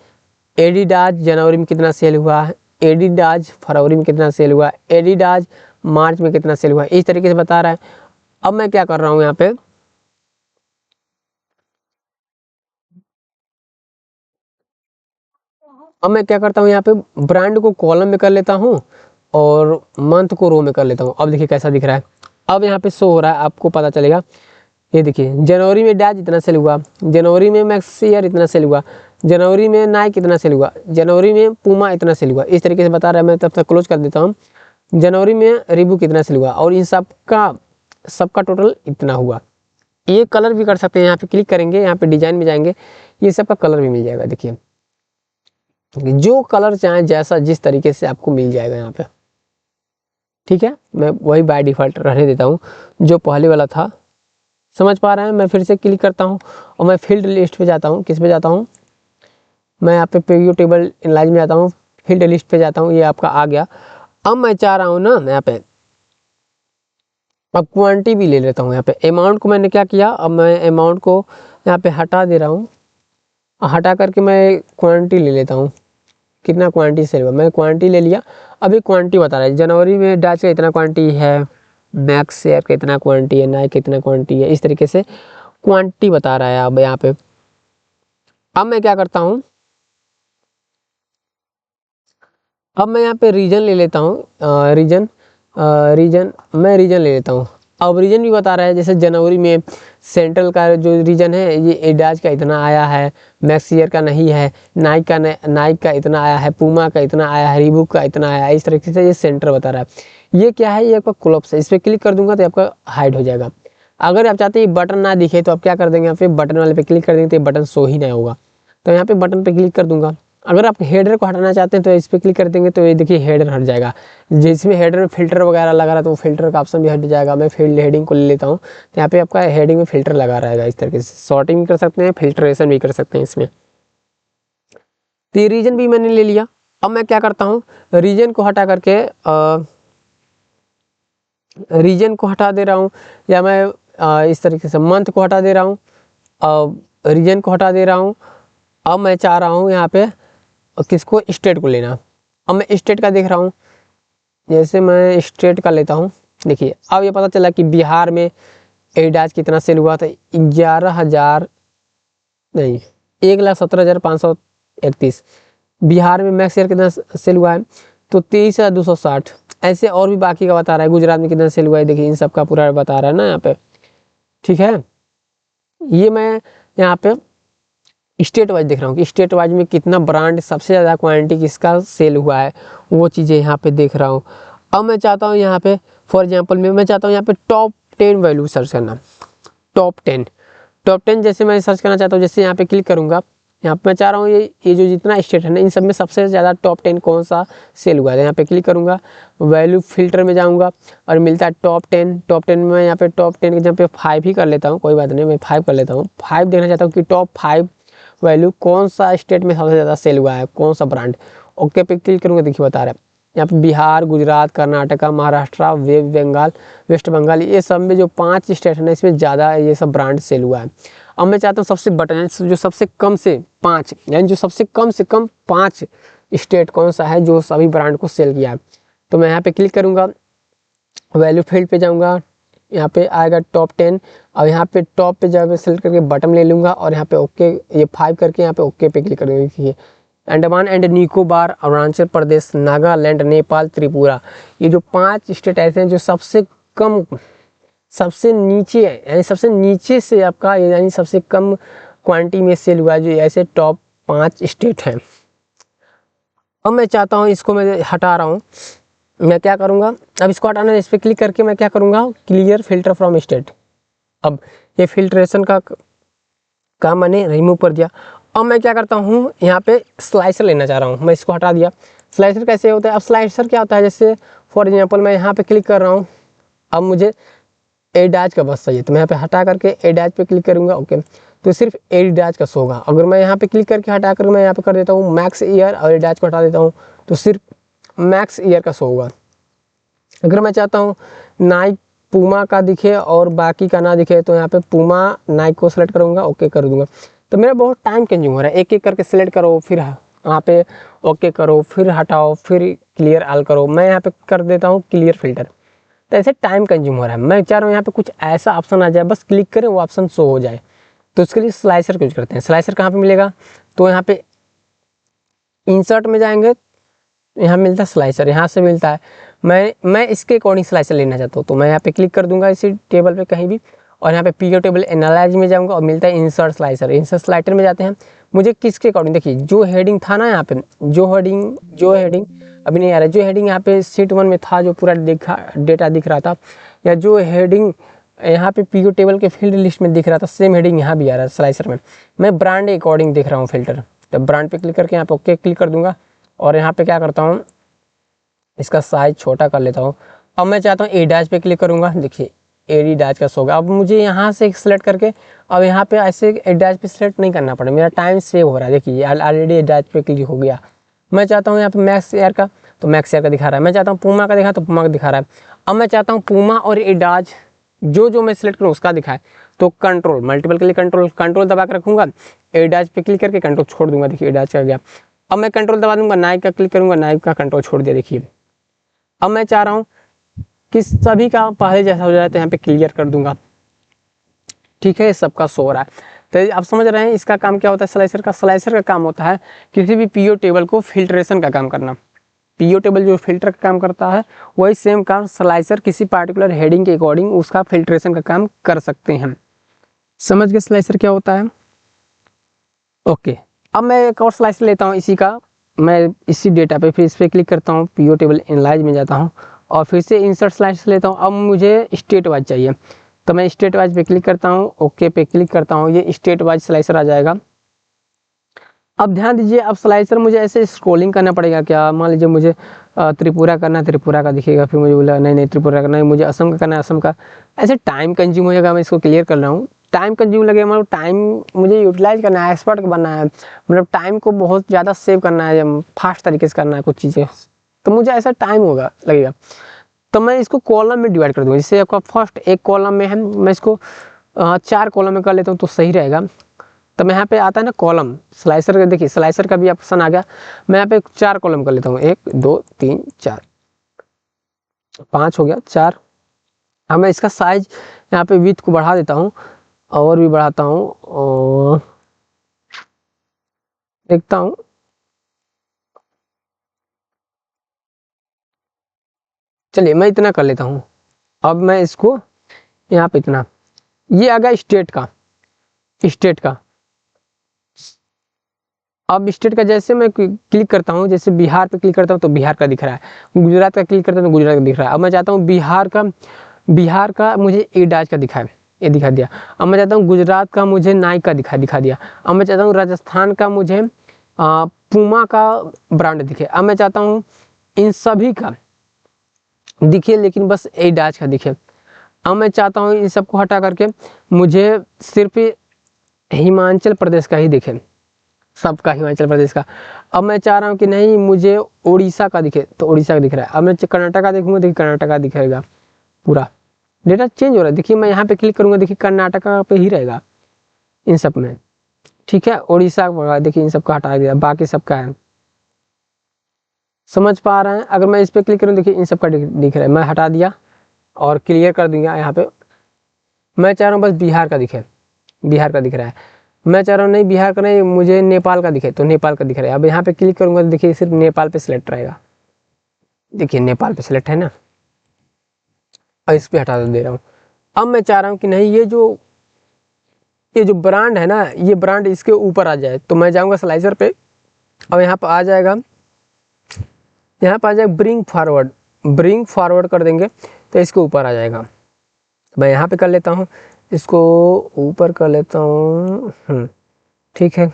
एडिडाज जनवरी में कितना सेल हुआ है, एडिडाज फरवरी में कितना सेल हुआ है, एडिडाज मार्च में कितना सेल हुआ है, इस तरीके से बता रहा है। अब मैं क्या कर रहा हूँ यहाँ पे, अब मैं क्या करता हूँ यहाँ पे ब्रांड को कॉलम में कर लेता हूँ और मंथ को रो में कर लेता हूँ। अब देखिए कैसा दिख रहा है, अब यहाँ पे शो हो रहा है, आपको पता चलेगा। ये देखिए जनवरी में डाज इतना सेल हुआ, जनवरी में मैक्स एयर इतना सेल हुआ, जनवरी में नाइक इतना सेल हुआ, जनवरी में पूमा इतना सेल हुआ, इस तरीके से बता रहा है। मैं तब तक क्लोज कर देता हूँ। जनवरी में रीबॉक कितना सेल हुआ और इन सबका टोटल इतना हुआ। ये कलर भी कर सकते हैं, यहाँ पे क्लिक करेंगे, यहाँ पे डिजाइन में जाएंगे, ये सबका कलर भी मिल जाएगा। देखिए जो कलर चाहे जैसा जिस तरीके से आपको मिल जाएगा यहाँ पे, ठीक है। मैं वही बाय डिफॉल्ट रहने देता हूँ जो पहले वाला था। समझ पा रहे हैं। मैं फिर से क्लिक करता हूँ और मैं फील्ड लिस्ट पे जाता हूँ। किस पे जाता हूँ, मैं यहाँ पे पीओ टेबल एनालाइज में जाता हूँ, फील्ड लिस्ट पे जाता हूँ, ये आपका आ गया। अब मैं चाह रहा हूँ ना यहाँ पे अब क्वांटिटी भी ले लेता हूँ। यहाँ पे अमाउंट को मैंने क्या किया, अब मैं अमाउंट को यहाँ पे हटा दे रहा हूँ, हटा करके मैं क्वांटिटी ले लेता हूँ। कितना क्वांटिटी सेल हुआ, मैं क्वांटिटी ले लिया। अभी क्वांटिटी बता रहा है जनवरी में डाच का इतना क्वांटिटी है, मैक्स शेयर का इतना क्वांटिटी है, नाइक कितना क्वांटिटी है, इस तरीके से क्वांटिटी बता रहा है अब यहाँ पे। अब मैं क्या करता हूँ, अब मैं यहाँ पे रीजन ले लेता हूँ, रीजन मैं रीजन ले लेता हूँ। अब रीजन भी बता रहा है, जैसे जनवरी में सेंट्रल का जो रीजन है ये एडाज का इतना आया है, मैक्स ईयर का नहीं है, नाइक का इतना आया है, पूमा का इतना आया है, रीबुक का इतना आया है, इस तरीके से ये सेंटर बता रहा है। ये क्या है, ये आपका क्लोप्स है, इस पर क्लिक कर दूंगा तो आपका हाइड हो जाएगा। अगर आप चाहते हैं बटन ना दिखे तो आप क्या कर देंगे, यहाँ पे बटन वाले पे क्लिक कर देंगे तो ये बटन शो ही नहीं होगा। तो यहाँ पे बटन पे क्लिक कर दूंगा। अगर आप हेडर को हटाना चाहते हैं तो इस पर क्लिक कर देंगे तो ये देखिए हेडर हट जाएगा। जिसमें हेडर में फिल्टर वगैरह लगा रहा है तो वो फिल्टर का ऑप्शन भी हट जाएगा। मैं फील्ड हेडिंग को ले लेता हूँ, तो यहाँ पे आपका हेडिंग में फिल्टर लगा रहेगा। इस तरीके से सॉर्टिंग भी कर सकते हैं, फिल्ट्रेशन भी कर सकते हैं इसमें। तो ये रीजन भी मैंने ले लिया। अब मैं क्या करता हूँ, रीजन को हटा करके रीजन को हटा दे रहा हूँ, या मैं इस तरीके से मंथ को हटा दे रहा हूँ, रीजन को हटा दे रहा हूँ। अब मैं चाह रहा हूँ यहाँ पे किसको, स्टेट को लेना। अब मैं स्टेट का देख रहा हूँ, जैसे मैं स्टेट का लेता हूँ। देखिए अब ये पता चला कि बिहार में एडाज कितना सेल हुआ था, 11,000 नहीं 1,17,531। बिहार में मैक्स ईयर कितना सेल हुआ है, तो 23,260। ऐसे और भी बाकी का बता रहा है, गुजरात में कितना सेल हुआ है, देखिए इन सब का पूरा बता रहा है ना यहाँ पे। ठीक है, ये मैं यहाँ पे स्टेट वाइज देख रहा हूँ कि स्टेट वाइज में कितना ब्रांड सबसे ज़्यादा क्वांटिटी किसका सेल हुआ है, वो चीज़ें यहाँ पे देख रहा हूँ। अब मैं चाहता हूँ यहाँ पे फॉर एग्जांपल मैं चाहता हूँ यहाँ पे टॉप 10 वैल्यू सर्च करना। टॉप 10 जैसे मैं सर्च करना चाहता हूँ, जैसे यहाँ पे क्लिक करूँगा, यहाँ पे मैं चाह रहा हूँ ये जो जितना स्टेट है ना, इन सब में सबसे ज़्यादा टॉप 10 कौन सा सेल हुआ है। यहाँ पे क्लिक करूँगा, वैल्यू फिल्टर में जाऊँगा और मिलता है टॉप 10। टॉप 10 में यहाँ पे टॉप 10 के जहाँ पे 5 ही कर लेता हूँ, कोई बात नहीं, मैं 5 कर लेता हूँ। 5 देखना चाहता हूँ कि टॉप 5 वैल्यू कौन सा स्टेट में सबसे ज़्यादा सेल हुआ है, कौन सा ब्रांड। ओके पे क्लिक करूँगा, देखिए बता रहा है यहाँ पे बिहार, गुजरात, कर्नाटका, महाराष्ट्र, वेस्ट बंगाल, ये सब में जो 5 स्टेट है ना, इसमें ज़्यादा ये सब ब्रांड सेल हुआ है। अब मैं चाहता हूँ सबसे बटन जो सबसे कम से 5, यानी जो सबसे कम 5 स्टेट कौन सा है जो सभी ब्रांड को सेल किया है। तो मैं यहाँ पे क्लिक करूँगा, वैल्यू फील्ड पे जाऊँगा, यहाँ पे आएगा टॉप 10 और यहाँ पे टॉप पे जाकर सेलेक्ट करके बटन ले लूँगा और यहाँ पे ओके, ये 5 करके यहाँ पे ओके पे क्लिक कर दूँगी। अंडमान एंड निकोबार, अरुणाचल प्रदेश, नागालैंड, नेपाल, त्रिपुरा, ये जो 5 स्टेट ऐसे हैं जो सबसे नीचे है, यानी सबसे नीचे से आपका यानी सबसे कम क्वांटिटी में सेल हुआ है, जो ऐसे टॉप 5 स्टेट हैं। अब मैं चाहता हूँ इसको मैं हटा रहा हूँ, मैं क्या करूँगा, अब इसको हटाना है, इस पर क्लिक करके मैं क्या करूँगा, क्लियर फिल्टर फ्रॉम स्टेट। अब ये फिल्ट्रेशन का मैंने रिमूव कर दिया। अब मैं क्या करता हूँ, यहाँ पे स्लाइसर लेना चाह रहा हूँ, मैं इसको हटा दिया। स्लाइसर कैसे होता है, अब स्लाइसर क्या होता है, जैसे फॉर एग्जांपल मैं यहाँ पे क्लिक कर रहा हूँ, अब मुझे एडाज का बस चाहिए, तो मैं यहाँ पे हटा करके एडाज पे क्लिक करूँगा। ओके, तो सिर्फ एडाज का शो होगा। अगर मैं यहाँ पे क्लिक करके हटा कर मैं यहाँ पे कर देता हूँ मैक्स ईयर और एडाज को हटा देता हूँ, तो सिर्फ मैक्स ईयर का शो होगा। अगर मैं चाहता हूँ नाइक पूमा का दिखे और बाकी का ना दिखे, तो यहाँ पे पूमा नाइक को सिलेक्ट करूँगा, ओके कर दूंगा। तो मेरा बहुत टाइम कंज्यूम हो रहा है, एक एक करके सिलेक्ट करो, फिर यहाँ पे ओके करो, फिर हटाओ, फिर क्लियर ऑल करो। मैं यहाँ पे कर देता हूँ क्लियर फिल्टर, तो ऐसे टाइम कंज्यूम हो रहा है। मैं चाह रहा हूँ यहाँ पे कुछ ऐसा ऑप्शन आ जाए, बस क्लिक करें वो ऑप्शन शो हो जाए। तो उसके लिए स्लाइसर यूज करते हैं। स्लाइसर कहाँ पे मिलेगा, तो यहाँ पे इंसर्ट में जाएंगे, यहाँ मिलता है स्लाइसर, यहाँ से मिलता है। मैं इसके अकॉर्डिंग स्लाइसर लेना चाहता हूँ, तो मैं यहाँ पे क्लिक कर दूंगा इसी टेबल पे कहीं भी, और यहाँ पे पीओ टेबल एनालाइज में जाऊंगा और मिलता है इंसर्ट स्लाइसर। इंसर्ट स्लाइडर में जाते हैं, मुझे किसके अकॉर्डिंग, देखिए जो हेडिंग था ना यहाँ पे, जो हेडिंग अभी नहीं आ रहा है, जो हेडिंग यहाँ पे शीट 1 में था, जो पूरा डेटा दिख रहा था, या जो हेडिंग यहाँ पे पीओ टेबल के फील्ड लिस्ट में दिख रहा था, सेम हेडिंग यहाँ भी आ रहा है स्लाइसर में। मैं ब्रांड के अकॉर्डिंग देख रहा हूँ फिल्टर, तो ब्रांड पे क्लिक करके यहाँ पे ओके क्लिक कर दूंगा और यहाँ पे क्या करता हूँ, इसका साइज छोटा कर लेता हूँ। अब मैं चाहता हूँ एडाज पे क्लिक करूँगा, देखिए एडाज का होगा। अब मुझे यहाँ से सिलेक्ट करके अब यहाँ पे ऐसे एडाज पे सिलेक्ट नहीं करना पड़ेगा, मेरा टाइम सेव हो रहा है। देखिए ऑलरेडी एडाज पे क्लिक हो गया, मैं चाहता हूँ यहाँ पे मैक्स एयर का, तो मैक्स एयर का दिखा रहा है। मैं चाहता हूँ पूमा का दिखा, तो पूमा का दिखा रहा है। अब मैं चाहता हूँ पूमा और एडाज जो मैं सिलेक्ट करूँ उसका दिखाए, तो कंट्रोल मल्टीपल के लिए कंट्रोल दबा के रखूंगा, एडाज पे क्लिक करके कंट्रोल छोड़ दूंगा। देखिए एडाज का गया। अब मैं कंट्रोल दबा दूंगा, नाइक का क्लिक करूंगा, नाइक का कंट्रोल छोड़ दिया। देखिए अब मैं चाह रहा हूँ कि सभी का पहले जैसा हो जाए, तो यहाँ पे क्लियर कर दूंगा। ठीक है, सबका सो रहा है। तो आप समझ रहे हैं इसका काम क्या होता है। स्लाइसर का काम होता है किसी भी पीओ टेबल को फिल्ट्रेशन का काम करना। पीओ टेबल जो फिल्टर का काम करता है, वही सेम काम स्लाइसर किसी पार्टिकुलर हेडिंग के अकॉर्डिंग उसका फिल्ट्रेशन का काम कर सकते हैं। समझ गए स्लाइसर क्या होता है। ओके, अब मैं एक और स्लाइसर लेता हूँ इसी का। मैं इसी डेटा पे फिर इस पर क्लिक करता हूँ, पीओ टेबल एनालाइज में जाता हूँ और फिर से इंसर्ट स्लाइसर लेता हूँ। अब मुझे स्टेट वाइज चाहिए, तो मैं स्टेट वाइज पे क्लिक करता हूँ, ओके पे क्लिक करता हूँ, ये स्टेट वाइज स्लाइसर आ जाएगा। अब ध्यान दीजिए, अब स्लाइसर मुझे ऐसे स्क्रॉलिंग करना पड़ेगा क्या। मान लीजिए मुझे त्रिपुरा करना है, त्रिपुरा का दिखेगा, फिर मुझे बोला नहीं त्रिपुरा करना है, मुझे असम का करना है, असम का। ऐसे टाइम कंज्यूम हो जाएगा। मैं इसको क्लियर कर रहा हूँ, टाइम कंज्यूम लगेगा। मतलब टाइम मुझे यूटिलाइज करना है, एक्सपर्ट बनना है, मतलब टाइम को बहुत ज़्यादा सेव करना है, फास्ट तरीके से करना है कुछ चीज़ें, तो मुझे ऐसा टाइम होगा लगेगा। तो मैं इसको कॉलम में डिवाइड कर दूंगा। जैसे आपका फर्स्ट एक कॉलम में है, मैं इसको 4 कॉलम में कर लेता हूँ तो सही रहेगा। तो मैं यहाँ पे आता है ना कॉलम, स्लाइसर का देखिए, स्लाइसर का भी ऑप्शन आ गया। मैं यहाँ पे 4 कॉलम कर लेता हूँ, 1 2 3 4 5 हो गया 4। अब मैं इसका साइज यहाँ पे विड्थ को बढ़ा देता हूँ और भी बढ़ाता हूँ और देखता हूँ। चलिए मैं इतना कर लेता हूँ। अब मैं इसको यहाँ पे इतना, ये आ गया स्टेट का। अब स्टेट का जैसे मैं क्लिक करता हूँ, जैसे बिहार पे क्लिक करता हूँ तो बिहार का दिख रहा है, गुजरात का क्लिक करता हूँ तो गुजरात का दिख रहा है। अब मैं चाहता हूँ बिहार का मुझे एडाज का दिखाए, ये दिखा दिया। अब मैं चाहता हूँ गुजरात का मुझे नाइक का दिखा दिया। अब मैं चाहता हूँ राजस्थान का मुझे पूमा का ब्रांड दिखे। अब मैं चाहता हूँ इन सभी का दिखे, लेकिन बस एडाज का दिखे। अब मैं चाहता हूँ इन सबको हटा करके मुझे सिर्फ हिमाचल प्रदेश का ही दिखे, सबका हिमाचल प्रदेश का। अब मैं चाह रहा हूँ कि नहीं मुझे उड़ीसा का दिखे, तो उड़ीसा का दिख रहा है। अब मैं कर्नाटक का देखूंगा, देखिए कर्नाटक का दिखेगा, पूरा डेटा चेंज हो रहा है। देखिए मैं यहाँ पे क्लिक करूंगा, देखिए कर्नाटका पे ही रहेगा इन सब में। ठीक है, उड़ीसा का देखिए इन सबका हटा दिया, बाकी सबका है। समझ पा रहे हैं। अगर मैं इस पर क्लिक करूँ, देखिए इन सबका दिख रहा है, मैं हटा दिया और क्लियर कर दूंगा। यहाँ पे मैं चाह रहा हूँ बस बिहार का दिखे, बिहार का दिख रहा है। मैं चाह रहा हूँ नहीं बिहार का नहीं, मुझे नेपाल का दिखे, तो नेपाल का दिख रहा है। अब यहाँ पे क्लिक करूंगा तो देखिए सिर्फ नेपाल पे सिलेक्ट रहेगा। देखिए नेपाल पे सिलेक्ट है ना, और इस पे हटा दे रहा हूँ। अब मैं चाह रहा हूँ कि नहीं ये जो ब्रांड है ना, ये ब्रांड इसके ऊपर आ जाए, तो मैं जाऊँगा स्लाइसर पे और यहाँ पर आ जाएगा, यहाँ पर आ जाएगा ब्रिंग फॉरवर्ड कर देंगे तो इसके ऊपर आ जाएगा। मैं यहाँ पे कर लेता हूँ, इसको ऊपर कर लेता हूँ। ठीक है,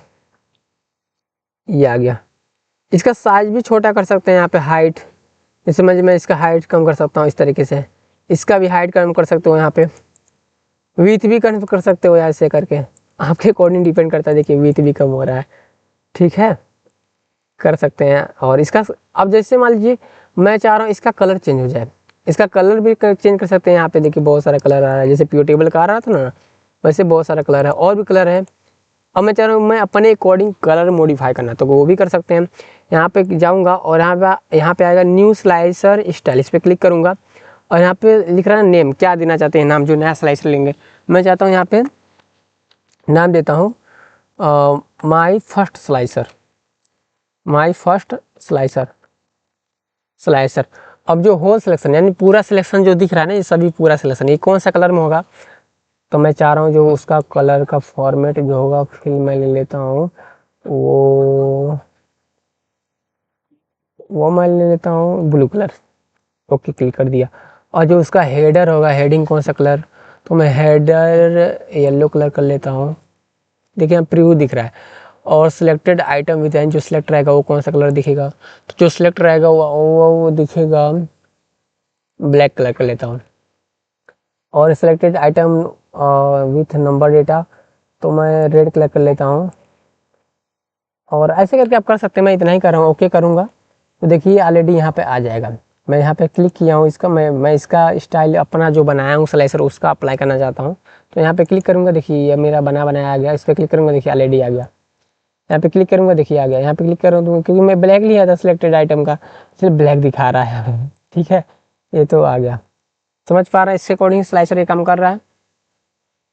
ये आ गया। इसका साइज भी छोटा कर सकते हैं। यहाँ पे हाइट, जैसे मैं इसका हाइट कम कर सकता हूँ इस तरीके से, इसका भी हाइट कम कर सकते हो। यहाँ पे विथ भी कम कर सकते हो, ऐसे करके आपके अकॉर्डिंग डिपेंड करता है। देखिए विथ भी कम हो रहा है, ठीक है, कर सकते हैं। और इसका अब जैसे मान लीजिए मैं चाह रहा हूँ इसका कलर चेंज हो जाए, इसका कलर भी चेंज कर सकते हैं। यहाँ पे देखिए बहुत सारा कलर आ रहा है, जैसे प्योर टेबल का आ रहा था ना, वैसे बहुत सारा कलर है, और भी कलर है। अब मैं चाह रहा हूँ मैं अपने अकॉर्डिंग कलर मॉडिफाई करना, तो वो भी कर सकते हैं। यहाँ पे जाऊँगा और यहाँ पे आएगा न्यू स्लाइसर स्टाइल, इस पर क्लिक करूँगा और यहाँ पे लिख रहा है नेम, क्या देना चाहते हैं नाम, जो नया स्लाइसर लेंगे। मैं चाहता हूँ यहाँ पे नाम देता हूँ माई फर्स्ट स्लाइसर। अब जो होल सिलेक्शन यानी पूरा सिलेक्शन जो दिख रहा है ना, ये सभी पूरा सिलेक्शन, ये कौन सा कलर में होगा, तो मैं चाह रहा हूँ जो उसका कलर का फॉर्मेट जो होगा, फिर मैं ले लेता हूँ वो मैं ले लेता हूँ ब्लू कलर। ओके, क्लिक कर दिया। और जो उसका हेडर होगा, हेडिंग कौन सा कलर, तो मैं हेडर येलो कलर कर लेता हूँ। देखिए यहाँ प्रीव्यू दिख रहा है। और सिलेक्टेड आइटम विद जो सिलेक्ट रहेगा वो कौन सा कलर दिखेगा, तो जो सिलेक्ट रहेगा वो दिखेगा ब्लैक कलर कर लेता हूँ। और selected item with number data, तो मैं रेड कलर कर लेता हूँ। और ऐसे करके आप कर सकते हैं। मैं इतना ही कर रहा हूँ, ओके करूँगा तो देखिए ऑलरेडी यहाँ पे आ जाएगा। मैं यहाँ पे क्लिक किया हूँ इसका, मैं इसका स्टाइल अपना जो बनाया हूँ स्लाइसर उसका अप्लाई करना चाहता हूँ। तो यहाँ पे क्लिक करूँगा, देखिए ये मेरा बनाया आ गया। इस पर क्लिक करूँगा, देखिए ऑलरेडी आ गया। यहाँ पे क्लिक करूँगा, देखिए आ गया। यहाँ पे क्लिक करूँ क्योंकि मैं ब्लैक लिया था सिलेक्टेड आइटम का, इसलिए ब्लैक दिखा रहा है। ठीक है, ये तो आ गया। समझ पा रहा है इसके अकॉर्डिंग स्लाइसर ये काम कर रहा है।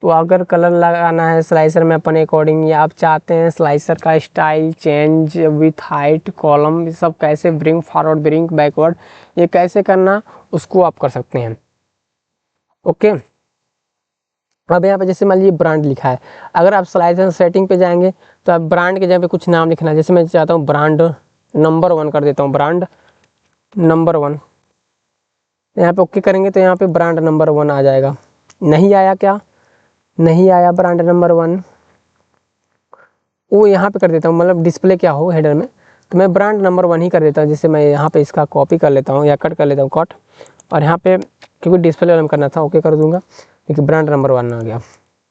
तो अगर कलर लगाना है स्लाइसर में अपने अकॉर्डिंग, या आप चाहते हैं स्लाइसर का style change with height column सब कैसे ब्रिंग फॉरवर्ड ब्रिंग बैकवर्ड ये कैसे करना, उसको आप कर सकते हैं। ओके, अब यहाँ पे जैसे मान लीजिए ब्रांड लिखा है, अगर आप स्लाइसर सेटिंग पे जाएंगे तो आप ब्रांड के जगह पे कुछ नाम लिखना है। जैसे मैं चाहता हूँ ब्रांड नंबर 1 कर देता हूँ, ब्रांड नंबर 1। यहाँ पे ओके करेंगे तो यहाँ पे ब्रांड नंबर 1 आ जाएगा। नहीं आया क्या? नहीं आया ब्रांड नंबर 1, वो यहाँ पे कर देता हूँ, मतलब डिस्प्ले क्या हो हेडर में, तो मैं ब्रांड नंबर 1 ही कर देता हूँ। जैसे मैं यहाँ पे इसका कॉपी कर लेता हूँ या कट कर लेता हूँ कट, और यहाँ पे क्योंकि डिस्प्ले वाला करना था ओके कर दूंगा, क्योंकि ब्रांड नंबर 1 आ गया।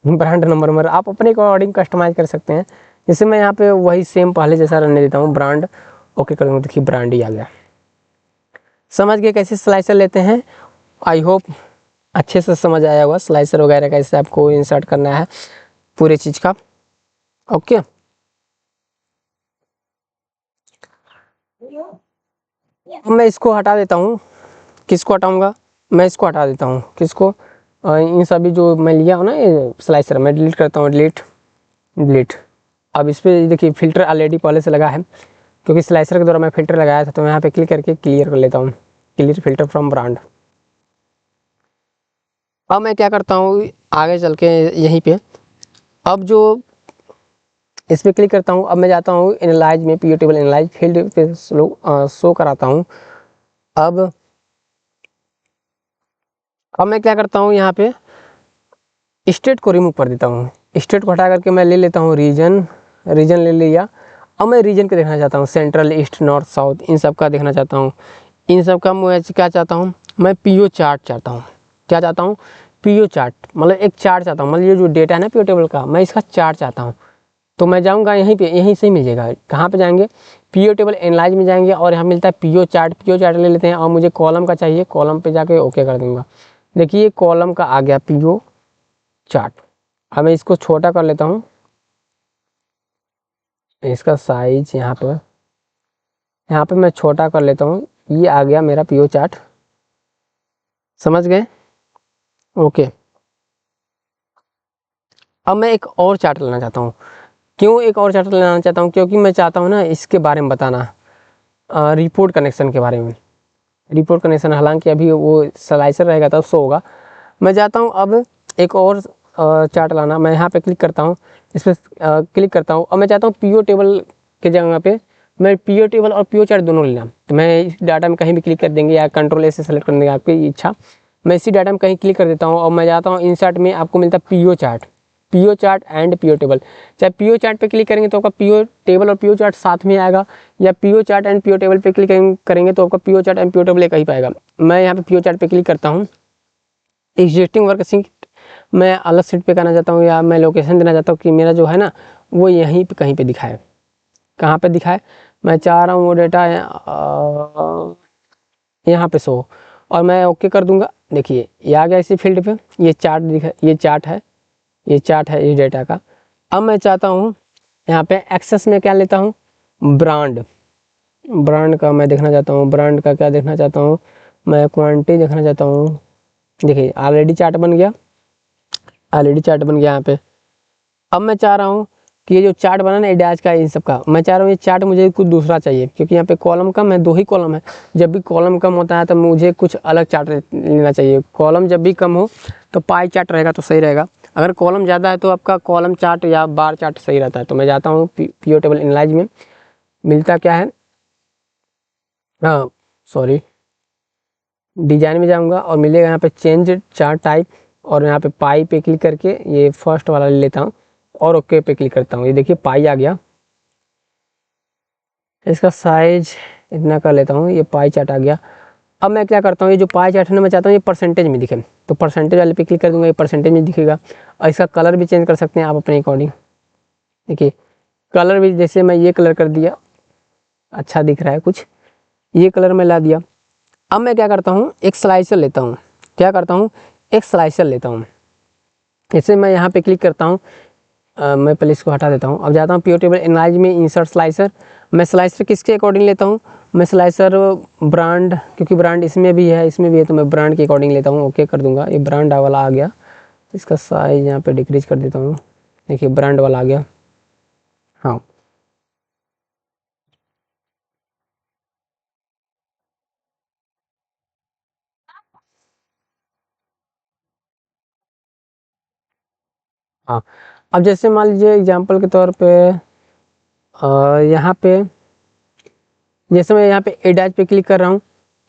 ब्रांड नंबर आप अपने अकॉर्डिंग कस्टमाइज कर सकते हैं। जैसे मैं यहाँ पे वही सेम पहले जैसा रहने देता हूँ, ब्रांड ओके कर दूँगा, देखिए ब्रांड ही आ गया। समझ गए कैसे स्लाइसर लेते हैं? आई होप अच्छे से समझ आया होगा स्लाइसर वगैरह कैसे आपको इंसर्ट करना है पूरे चीज़ का। ओके, मैं इसको हटा देता हूँ। किसको हटाऊंगा? मैं इसको हटा देता हूँ। किसको? इन सभी जो मैं लिया हूँ ना ये स्लाइसर, मैं डिलीट करता हूँ, डिलीट। अब इस पर देखिए फिल्टर ऑलरेडी पहले से लगा है, क्योंकि स्लाइसर के द्वारा मैं फिल्टर लगाया था। तो मैं यहाँ पे क्लिक करके क्लियर कर लेता हूँ, क्लियर फिल्टर फ्रॉम ब्रांड। अब मैं क्या करता हूँ आगे चल के यहीं पे, अब जो इस पर क्लिक करता हूँ, अब मैं जाता हूँ एनालाइज में, पीओ टेबल एनालाइज फील्ड पे शो कराता हूँ। अब मैं क्या करता हूँ यहाँ पे स्टेट को रिमूव कर देता हूँ। स्टेट को हटा करके मैं ले लेता हूँ रीजन ले लिया। अब मैं रीजन का देखना चाहता हूँ, सेंट्रल ईस्ट नॉर्थ साउथ इन सब का देखना चाहता हूँ। इन सब का मैं क्या चाहता हूँ, मैं पीओ चार्ट चाहता हूँ। क्या चाहता हूँ? पीओ चार्ट, मतलब एक चार्ट चाहता हूँ, मतलब ये जो डेटा है ना पीओ टेबल का, मैं इसका चार्ट चाहता हूँ। तो मैं जाऊँगा यहीं पे, यहीं से ही मिल जाएगा। कहाँ पे जाएंगे? पीओ टेबल एनालाइज में जाएंगे और यहाँ मिलता है पीओ चार्ट ले लेते हैं। और मुझे कॉलम का चाहिए, कॉलम पे जाके ओके कर दूंगा। देखिए कॉलम का आ गया पीओ चार्ट। अब मैं इसको छोटा कर लेता हूँ, इसका साइज यहाँ पे मैं छोटा कर लेता हूँ। ये आ गया मेरा पीओ चार्ट। समझ गए? ओके, अब मैं एक और चार्ट लेना चाहता हूँ। क्यों एक और चार्ट लेना चाहता हूँ? क्योंकि मैं चाहता हूँ ना इसके बारे में बताना, रिपोर्ट कनेक्शन के बारे में। रिपोर्ट कनेक्शन हालांकि अभी वो स्लाइसर रहेगा तब सो होगा। मैं चाहता हूँ अब एक और चार्ट लाना। मैं यहाँ पे क्लिक करता हूँ, इस पर क्लिक करता हूँ। अब मैं चाहता हूँ पीओ टेबल के जगह पे मैं पीओ टेबल और पीओ चार्ट दोनों लेना। तो मैं इस डाटा में कहीं भी क्लिक कर देंगे या कंट्रोल ए से सेलेक्ट कर देंगे, आपकी इच्छा। मैं इसी डाटा में कहीं क्लिक कर देता हूँ और मैं जाता हूँ इंसर्ट में, आपको मिलता है PO chart and PO table. चाहे पीओ चार्ट पे क्लिक करेंगे तो आपका पीओ टेबल और पीओ चार्ट साथ में आएगा, या PO chart and PO table पे क्लिक करेंगे तो आपका PO chart and PO table एक ही पाएगा। मैं यहाँ पे पीओ चार्ट पे क्लिक करता हूँ। एग्जिस्टिंग वर्कशीट मैं अलग सीट पे करना चाहता हूँ, या मैं लोकेशन देना चाहता हूँ कि मेरा जो है ना वो यहीं पे कहीं पे दिखाए। कहाँ पे दिखाए? मैं चाह रहा हूँ वो डेटा यहाँ पे शो, और मैं ओके कर दूंगा। देखिए ये आ गया इसी फील्ड पे, ये चार्ट दिखा, ये चार्ट है इस डेटा का। अब मैं चाहता हूँ यहाँ पे एक्सेस में क्या लेता हूँ, ब्रांड का मैं देखना चाहता हूँ। ब्रांड का क्या देखना चाहता हूँ मैं? क्वांटिटी देखना चाहता हूँ। देखिए ऑलरेडी चार्ट बन गया, यहाँ पे। अब मैं चाह रहा हूँ कि ये जो चार्ट बना ना डैश का इन सब का, मैं चाह रहा हूँ ये चार्ट मुझे कुछ दूसरा चाहिए, क्योंकि यहाँ पे कॉलम कम है, 2 ही कॉलम है। जब भी कॉलम कम होता है तो मुझे कुछ अलग चार्ट लेना चाहिए। कॉलम जब भी कम हो तो पाई चार्ट रहेगा तो सही रहेगा। अगर कॉलम ज़्यादा है तो आपका कॉलम चार्ट या बार चार्ट सही रहता है। तो मैं जाता हूँ पीओ टेबल एनालाइज में, मिलता क्या है, हाँ सॉरी, डिजाइन में जाऊँगा और मिलेगा यहाँ पे चेंज चार्ट टाइप, और यहाँ पे पाई पे क्लिक करके ये फर्स्ट वाला ले लेता हूँ और ओके पे क्लिक करता हूँ। ये देखिए पाई आ गया। इसका साइज इतना कर लेता हूँ, ये पाई चार्ट आ गया। अब मैं क्या करता हूँ, ये जो पाई चार्ट है ना मैं चाहता हूँ ये परसेंटेज में दिखे, तो परसेंटेज वाले पे क्लिक कर दूंगा, ये परसेंटेज में दिखेगा। और इसका कलर भी चेंज कर सकते हैं आप अपने अकॉर्डिंग। देखिए कलर भी जैसे मैं ये कलर कर दिया, अच्छा दिख रहा है कुछ, ये कलर में ला दिया। अब मैं क्या करता हूँ, एक स्लाइसर लेता हूँ, क्या करता हूँ, एक स्लाइसर लेता हूँ। जैसे मैं यहाँ पे क्लिक करता हूँ, मैं पहले इसको हटा देता हूँ। अब जाता हूँ पियो टेबल एनालाइज में, इंसर्ट स्लाइसर। मैं स्लाइसर किसके अकॉर्डिंग लेता हूँ, मैं स्लाइसर ब्रांड, क्योंकि ब्रांड इसमें भी है इसमें भी है, तो मैं ब्रांड के अकॉर्डिंग लेता हूँ। ओके कर दूंगा, ये ब्रांड वाला आ गया, इसका साइज यहाँ पे डिक्रीज कर देता हूँ। देखिए ब्रांड वाला आ गया। हाँ हाँ। अब जैसे मान लीजिए एग्जांपल के तौर पे यहाँ पे, जैसे मैं यहाँ पे एडाज पे क्लिक कर रहा हूँ,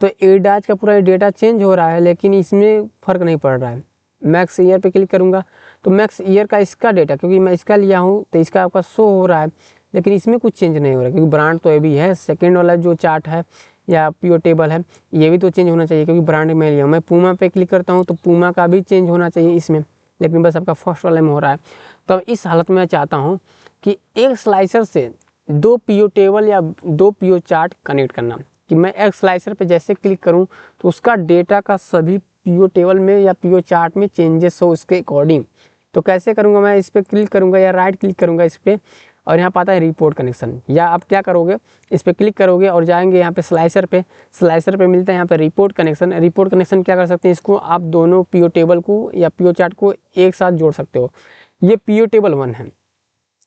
तो एडाज का पूरा डेटा चेंज हो रहा है, लेकिन इसमें फ़र्क नहीं पड़ रहा है। मैक्स ईयर पे क्लिक करूँगा तो मैक्स ईयर का इसका डेटा, क्योंकि मैं इसका लिया हूँ तो इसका आपका शो हो रहा है, लेकिन इसमें कुछ चेंज नहीं हो रहा है, क्योंकि ब्रांड तो ये भी है। सेकेंड वाला जो चार्ट है या पियो टेबल है, ये भी तो चेंज होना चाहिए, क्योंकि ब्रांड में लिया हूँ। मैं पूमा पे क्लिक करता हूँ तो पूमा का भी चेंज होना चाहिए इसमें, लेकिन बस आपका फर्स्ट वाले में हो रहा है। तो अब इस हालत में मैं चाहता हूँ कि एक स्लाइसर से दो पीओ टेबल या दो पीओ चार्ट कनेक्ट करना, कि मैं एक स्लाइसर पे जैसे क्लिक करूं तो उसका डेटा का सभी पीओ टेबल में या पीओ चार्ट में चेंजेस हो उसके अकॉर्डिंग। तो कैसे करूंगा, मैं इस पर क्लिक करूंगा या राइट क्लिक करूंगा इस पर, और यहाँ पाता है रिपोर्ट कनेक्शन, या आप क्या करोगे, इस पर क्लिक करोगे और जाएंगे यहाँ पे स्लाइसर पे, स्लाइसर पे मिलता है यहाँ पे रिपोर्ट कनेक्शन। रिपोर्ट कनेक्शन क्या कर सकते हैं, इसको आप दोनों पीओ टेबल को या पीओ चार्ट को एक साथ जोड़ सकते हो। ये पीओ टेबल 1 है,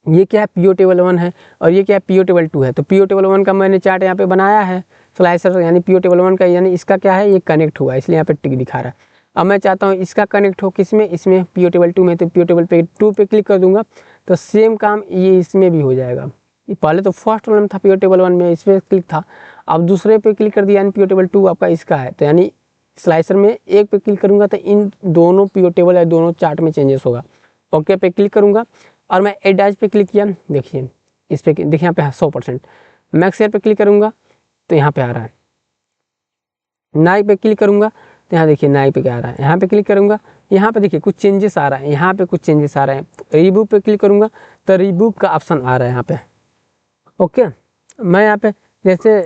ये क्या है पीओ टेबल 1 है, और ये क्या है पीओ टेबल 2 है। तो पीओ टेबल 1 का मैंने चार्ट यहाँ पे बनाया है स्लाइसर, यानी पीओ टेबल 1 का, यानी इसका क्या है, ये कनेक्ट हुआ है, इसलिए यहाँ पे टिक दिखा रहा है। अब मैं चाहता हूँ इसका कनेक्ट हो किसमें, इसमें पीओ टेबल 2 में, तो पीओ टेबल पे 2 पे क्लिक कर दूंगा तो सेम काम ये इसमें भी हो जाएगा। पहले तो फर्स्ट वाला में था पीओ टेबल 1 में, इस पर क्लिक था, अब दूसरे पे क्लिक कर दिया, यानी पीओ टेबल 2 आपका इसका है, तो यानी स्लाइसर में एक पे क्लिक करूंगा तो इन दोनों पीओ टेबल या दोनों चार्ट में चेंजेस होगा। ओके पे क्लिक करूंगा और मैं एडाज पे क्लिक किया, देखिए इस पे देखिए यहाँ पे 100%। मैक्स एयर पे क्लिक करूंगा तो यहाँ पे आ रहा है। नाइक पे क्लिक करूंगा तो यहाँ देखिए नाइक पे क्या आ रहा है, यहाँ पे क्लिक करूंगा, यहाँ पे देखिए कुछ चेंजेस आ रहा है, यहाँ पे कुछ चेंजेस आ रहे हैं। रीबूक पे क्लिक करूंगा तो रीबूक का ऑप्शन आ रहा है यहाँ पे। ओके, मैं यहाँ पे जैसे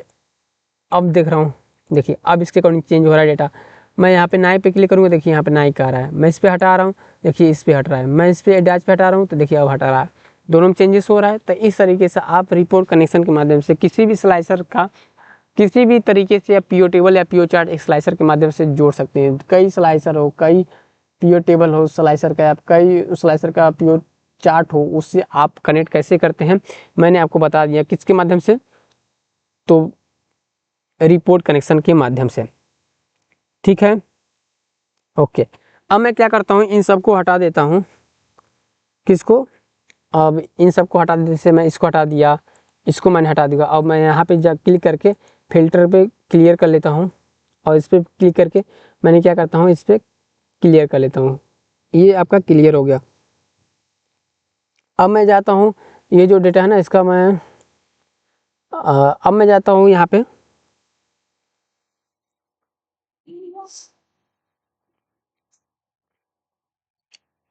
अब देख रहा हूँ, देखिए अब इसके अकॉर्डिंग चेंज हो रहा है डेटा। मैं यहाँ पे नाइक पे क्लिक करूँगा, देखिए यहाँ पे नाइक आ रहा है, मैं इस पर हटा रहा हूँ, देखिए इस पर हट रहा है, मैं इस पर एडाज पे हटा रहा हूँ तो देखिए अब हटा रहा है, दोनों में चेंजेस हो रहा है। तो इस तरीके से आप रिपोर्ट कनेक्शन के माध्यम से किसी भी स्लाइसर का किसी भी तरीके से या पीओ टेबल या पीओ चार्ट एक स्लाइसर के माध्यम से जोड़ सकते हैं। कई स्लाइसर हो, कई पीओ टेबल हो स्लाइसर का, कई स्लाइसर का पीओ चार्ट हो, उससे आप कनेक्ट कैसे करते हैं मैंने आपको बता दिया, किसके माध्यम से, तो रिपोर्ट कनेक्शन के माध्यम से। ठीक है, ओके। अब मैं क्या करता हूँ, इन सबको हटा देता हूँ, किसको, अब इन सबको हटा देते, जैसे मैं इसको हटा दिया, इसको मैंने हटा दिया। अब मैं यहाँ पे जा क्लिक करके फिल्टर पे क्लियर कर लेता हूँ, और इस पर क्लिक करके मैंने क्या करता हूँ, इस पर क्लियर कर लेता हूँ, ये आपका क्लियर हो गया। अब मैं जाता हूँ, ये जो डेटा है ना इसका मैं अब मैं जाता हूँ यहाँ पे,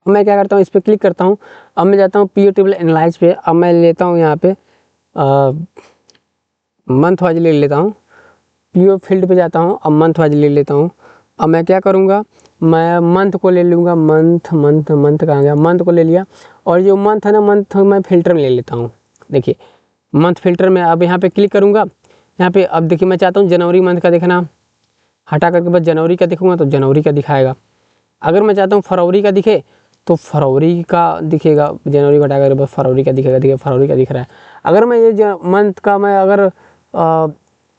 मैं क्या करता हूँ, इस पर क्लिक करता हूँ। अब मैं जाता हूँ पीओ टेबल एनालाइज पे, अब मैं लेता हूँ यहाँ पे मंथ वाइज ले लेता हूँ, पीओ फील्ड पे जाता हूँ, अब मंथ वाइज ले लेता हूँ। अब मैं क्या करूँगा, मैं मंथ को ले लूँगा, मंथ मंथ मंथ कहाँ गया, मंथ को ले लिया, और जो मंथ है ना, मंथ मैं फिल्टर में ले लेता हूँ। देखिए मंथ फिल्टर में अब यहाँ पे क्लिक करूँगा, यहाँ पे अब देखिए मैं चाहता हूँ जनवरी मंथ का देखना, हटा करके बस जनवरी का दिखूँगा तो जनवरी का दिखाएगा। अगर मैं चाहता हूँ फरवरी का दिखे तो फरवरी का दिखेगा, जनवरी को हटा कर बस फरवरी का दिखेगा, देखिए फरवरी का दिख रहा है। अगर मैं ये मंथ का मैं अगर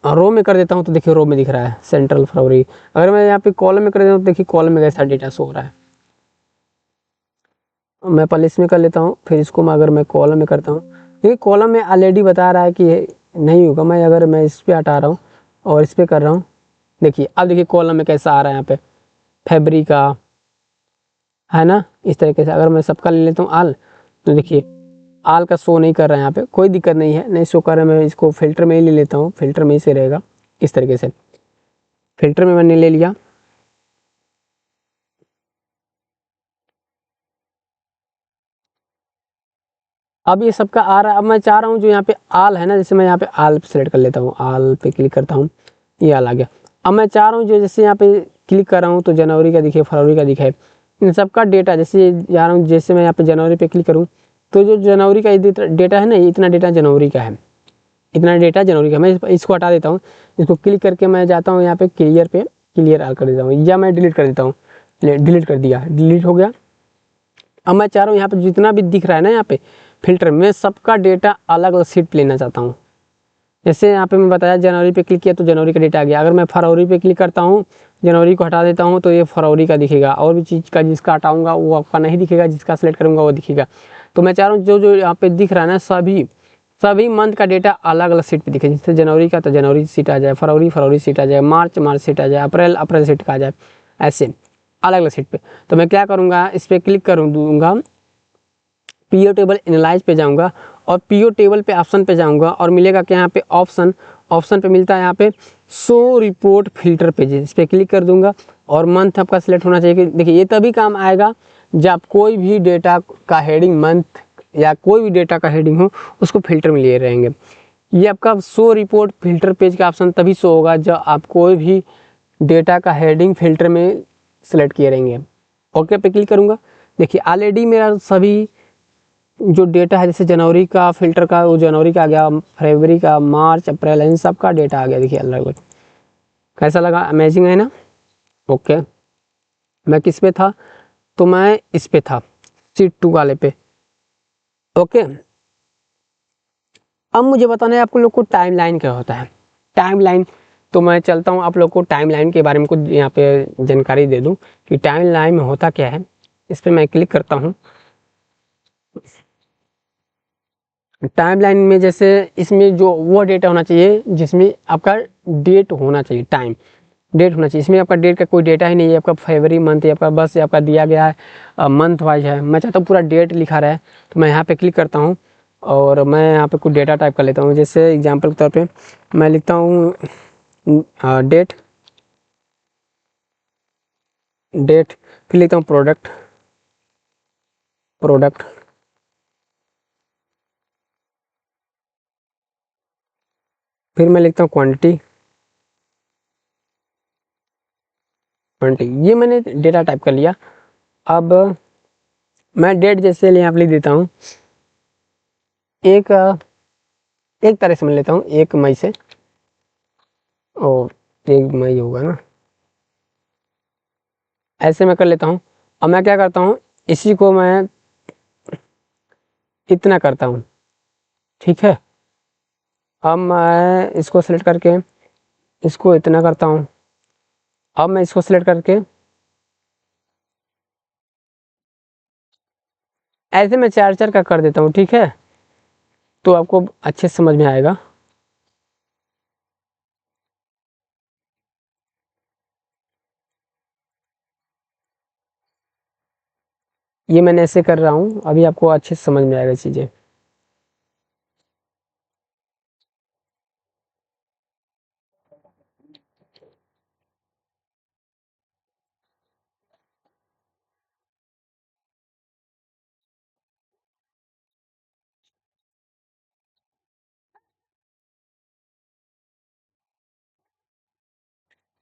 रो में कर देता हूँ तो देखिए रो में दिख रहा है सेंट्रल फरवरी। अगर मैं यहाँ पे कॉलम में कर देता हूँ तो देखिए कॉलम में कैसा डेटा शो हो रहा है। मैं पहले इसमें कर लेता हूँ, फिर इसको मैं अगर मैं कॉलम में करता हूँ, देखिए कॉलम में ऑलरेडी बता रहा है कि ये नहीं होगा। मैं अगर मैं इस पर हटा रहा हूँ और इस पर कर रहा हूँ, देखिए अब देखिए कॉलम में कैसा आ रहा है, यहाँ पे फरवरी का है ना। इस तरीके से अगर मैं सबका ले लेता हूँ आल, तो देखिए आल का शो नहीं कर रहा है, यहाँ पे कोई दिक्कत नहीं है, नहीं शो कर रहा है। मैं इसको फिल्टर में ही ले लेता हूँ, फिल्टर में ही से रहेगा। इस तरीके से फिल्टर में मैंने ले लिया। अब ये सबका आ रहा है। अब मैं चाह रहा हूँ जो यहाँ पे आल है ना, जैसे मैं यहाँ पे आल पे सेलेक्ट कर लेता हूँ, आल पे क्लिक करता हूँ, ये आल आ गया। अब मैं चाह रहा हूँ जो जैसे यहाँ पे क्लिक कर रहा हूँ तो जनवरी का दिखे, फरवरी का दिखे, इन सबका डेटा जैसे जा रहा हूँ, जैसे मैं यहाँ पे जनवरी पे क्लिक करूँ तो जो जनवरी का डेटा है ना, इतना डेटा जनवरी का है, इतना डेटा जनवरी का। मैं इसको हटा देता हूँ, इसको क्लिक करके मैं जाता हूँ यहाँ पे क्लियर पे, क्लियर आल कर देता हूँ, या मैं डिलीट कर देता हूँ, डिलीट कर दिया, डिलीट हो गया। अब मैं चाह रहा हूँ यहाँ पे जितना भी दिख रहा है ना यहाँ पे फिल्टर में, सबका डेटा अलग अलग सीट लेना चाहता हूँ। जैसे यहाँ पे मैं बताया जनवरी पे क्लिक किया तो जनवरी का डेटा आ गया। अगर मैं फरवरी पे क्लिक करता हूँ, जनवरी को हटा देता हूँ तो ये फरवरी का दिखेगा, और भी चीज़ का जिसका हटाऊंगा वो आपका नहीं दिखेगा, जिसका सेलेक्ट करूँगा वो दिखेगा। तो मैं चाह रहा हूँ जो जो यहाँ पे दिख रहा है ना, सभी मंथ का डेटा अलग अलग सीट पे दिखे। जैसे जनवरी का तो जनवरी सीट आ जाए, फरवरी सीट आ जाए, मार्च सीट आ जाए, अप्रैल सीट का आ जाए, ऐसे अलग अलग सीट पे। तो मैं क्या करूँगा, इस पर क्लिक कर दूँगा, पीओ टेबल एनालाइज पे जाऊंगा और पीओ टेबल पे ऑप्शन पे जाऊंगा और मिलेगा कि यहाँ पे ऑप्शन पे मिलता है यहाँ पे शो रिपोर्ट फिल्टर पेजेस, इस पर क्लिक कर दूंगा और मंथ आपका सिलेक्ट होना चाहिए। देखिए ये तभी काम आएगा जब कोई भी डेटा का हेडिंग मंथ या कोई भी डेटा का हेडिंग हो उसको फिल्टर में लिए रहेंगे। ये आपका शो रिपोर्ट फिल्टर पेज का ऑप्शन तभी शो होगा जब आप कोई भी डेटा का हेडिंग फिल्टर में सेलेक्ट किए रहेंगे। ओके पे क्लिक करूँगा। देखिए ऑलरेडी मेरा सभी जो डेटा है, जैसे जनवरी का फिल्टर का वो जनवरी का आ गया, फरवरी का, मार्च, अप्रैल, इन सब का डेटा आ गया। देखिए अलग अलग, कैसा लगा, अमेजिंग है ना। ओके, मैं किस पे था, तो मैं इस पे था, सीट 2 वाले पे। ओके, अब मुझे बताना है आपको लोग को टाइमलाइन क्या होता है। टाइमलाइन, तो मैं चलता हूँ आप लोग को टाइमलाइन के बारे में कुछ यहाँ पे जानकारी दे दूँ कि टाइमलाइन में होता क्या है। इस पर मैं क्लिक करता हूँ। टाइमलाइन में जैसे इसमें जो वो डेटा होना चाहिए जिसमें आपका डेट होना चाहिए, टाइम डेट होना चाहिए। इसमें आपका डेट का कोई डेटा ही नहीं है, आपका फरवरी मंथ है आपका, बस आपका दिया गया है मंथ वाइज है। मैं चाहता हूँ पूरा डेट लिखा रहा है, तो मैं यहाँ पे क्लिक करता हूँ और मैं यहाँ पे कुछ डेटा टाइप कर लेता हूँ। जैसे एग्जांपल के तौर पे मैं लिखता हूँ डेट, फिर लिखता हूँ प्रोडक्ट, फिर मैं लिखता हूँ क्वान्टिटी, ये मैंने डेटा टाइप कर लिया। अब मैं डेट जैसे यहाँ पे लिख देता हूँ एक एक तारीख से मैं लेता हूँ, 1 मई से, और 1 मई होगा ना, ऐसे मैं कर लेता हूँ। अब मैं क्या करता हूँ, इसी को मैं इतना करता हूँ, ठीक है। अब मैं इसको सेलेक्ट करके इसको इतना करता हूँ। अब मैं इसको सेलेक्ट करके ऐसे मैं 4 4 का कर देता हूँ, ठीक है, तो आपको अच्छे से समझ में आएगा। ये मैंने ऐसे कर रहा हूँ, अभी आपको अच्छे से समझ में आएगा चीज़ें।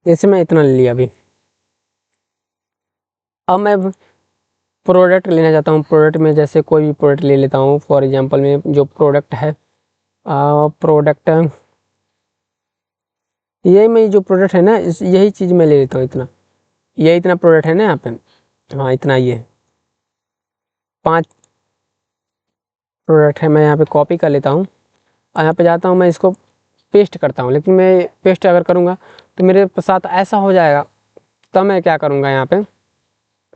जैसे मैं इतना ले लिया अभी। अब मैं प्रोडक्ट लेना चाहता हूँ, प्रोडक्ट में जैसे कोई भी प्रोडक्ट ले लेता हूँ। फॉर एग्जांपल में जो प्रोडक्ट है, प्रोडक्ट ये मैं जो प्रोडक्ट है ना, यही चीज़ मैं ले लेता हूँ इतना, ये इतना प्रोडक्ट है ना यहाँ पे, हाँ इतना, ये 5 प्रोडक्ट है। मैं यहाँ पे कॉपी कर लेता हूँ और यहाँ पे जाता हूँ, मैं इसको पेस्ट करता हूँ। लेकिन मैं पेस्ट अगर करूँगा तो मेरे साथ ऐसा हो जाएगा, तब मैं क्या करूँगा, यहाँ पे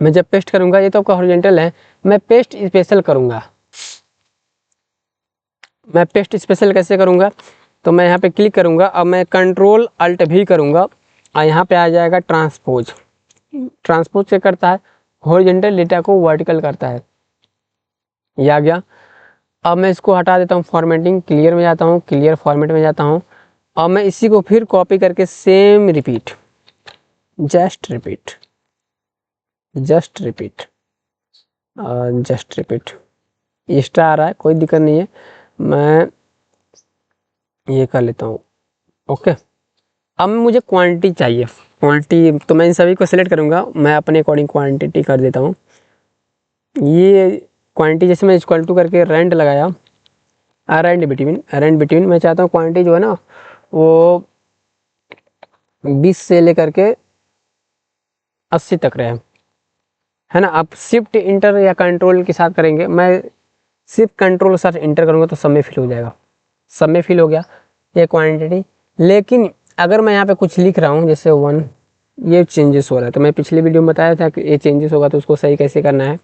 मैं जब पेस्ट करूँगा, ये तो आपका हॉरिजॉन्टल है, मैं पेस्ट स्पेशल करूँगा। मैं पेस्ट स्पेशल कैसे करूँगा, तो मैं यहाँ पे क्लिक करूँगा, अब मैं कंट्रोल अल्ट भी करूँगा और यहाँ पे आ जाएगा ट्रांसपोज। ट्रांसपोज क्या करता है, हॉरिजॉन्टल डेटा को वर्टिकल करता है, ये आ गया। अब मैं इसको हटा देता हूँ, फॉर्मेटिंग क्लियर में जाता हूँ, क्लियर फॉर्मेट में जाता हूँ। अब मैं इसी को फिर कॉपी करके same repeat, just repeat, just repeat, extra आ रहा है, कोई दिक्कत नहीं है, मैं ये कर लेता हूँ। ओके, अब मुझे क्वांटिटी चाहिए, क्वांटिटी तो मैं इन सभी को सिलेक्ट करूँगा, मैं अपने अकॉर्डिंग क्वांटिटी कर देता हूँ। ये क्वांटिटी जैसे मैं इक्वल टू करके रेंट लगाया, रेंट बिटवीन मैं चाहता हूँ क्वांटिटी जो है ना वो 20 से लेकर के 80 तक रहे, है ना। आप शिफ्ट इंटर या कंट्रोल के साथ करेंगे, मैं सिर्फ कंट्रोल के साथ इंटर करूँगा तो सब में फिल हो जाएगा, सब में फिल हो गया ये क्वांटिटी। लेकिन अगर मैं यहाँ पे कुछ लिख रहा हूँ जैसे 1, ये चेंजेस हो रहा है, तो मैं पिछले वीडियो में बताया था कि ये चेंजेस होगा तो उसको सही कैसे करना है।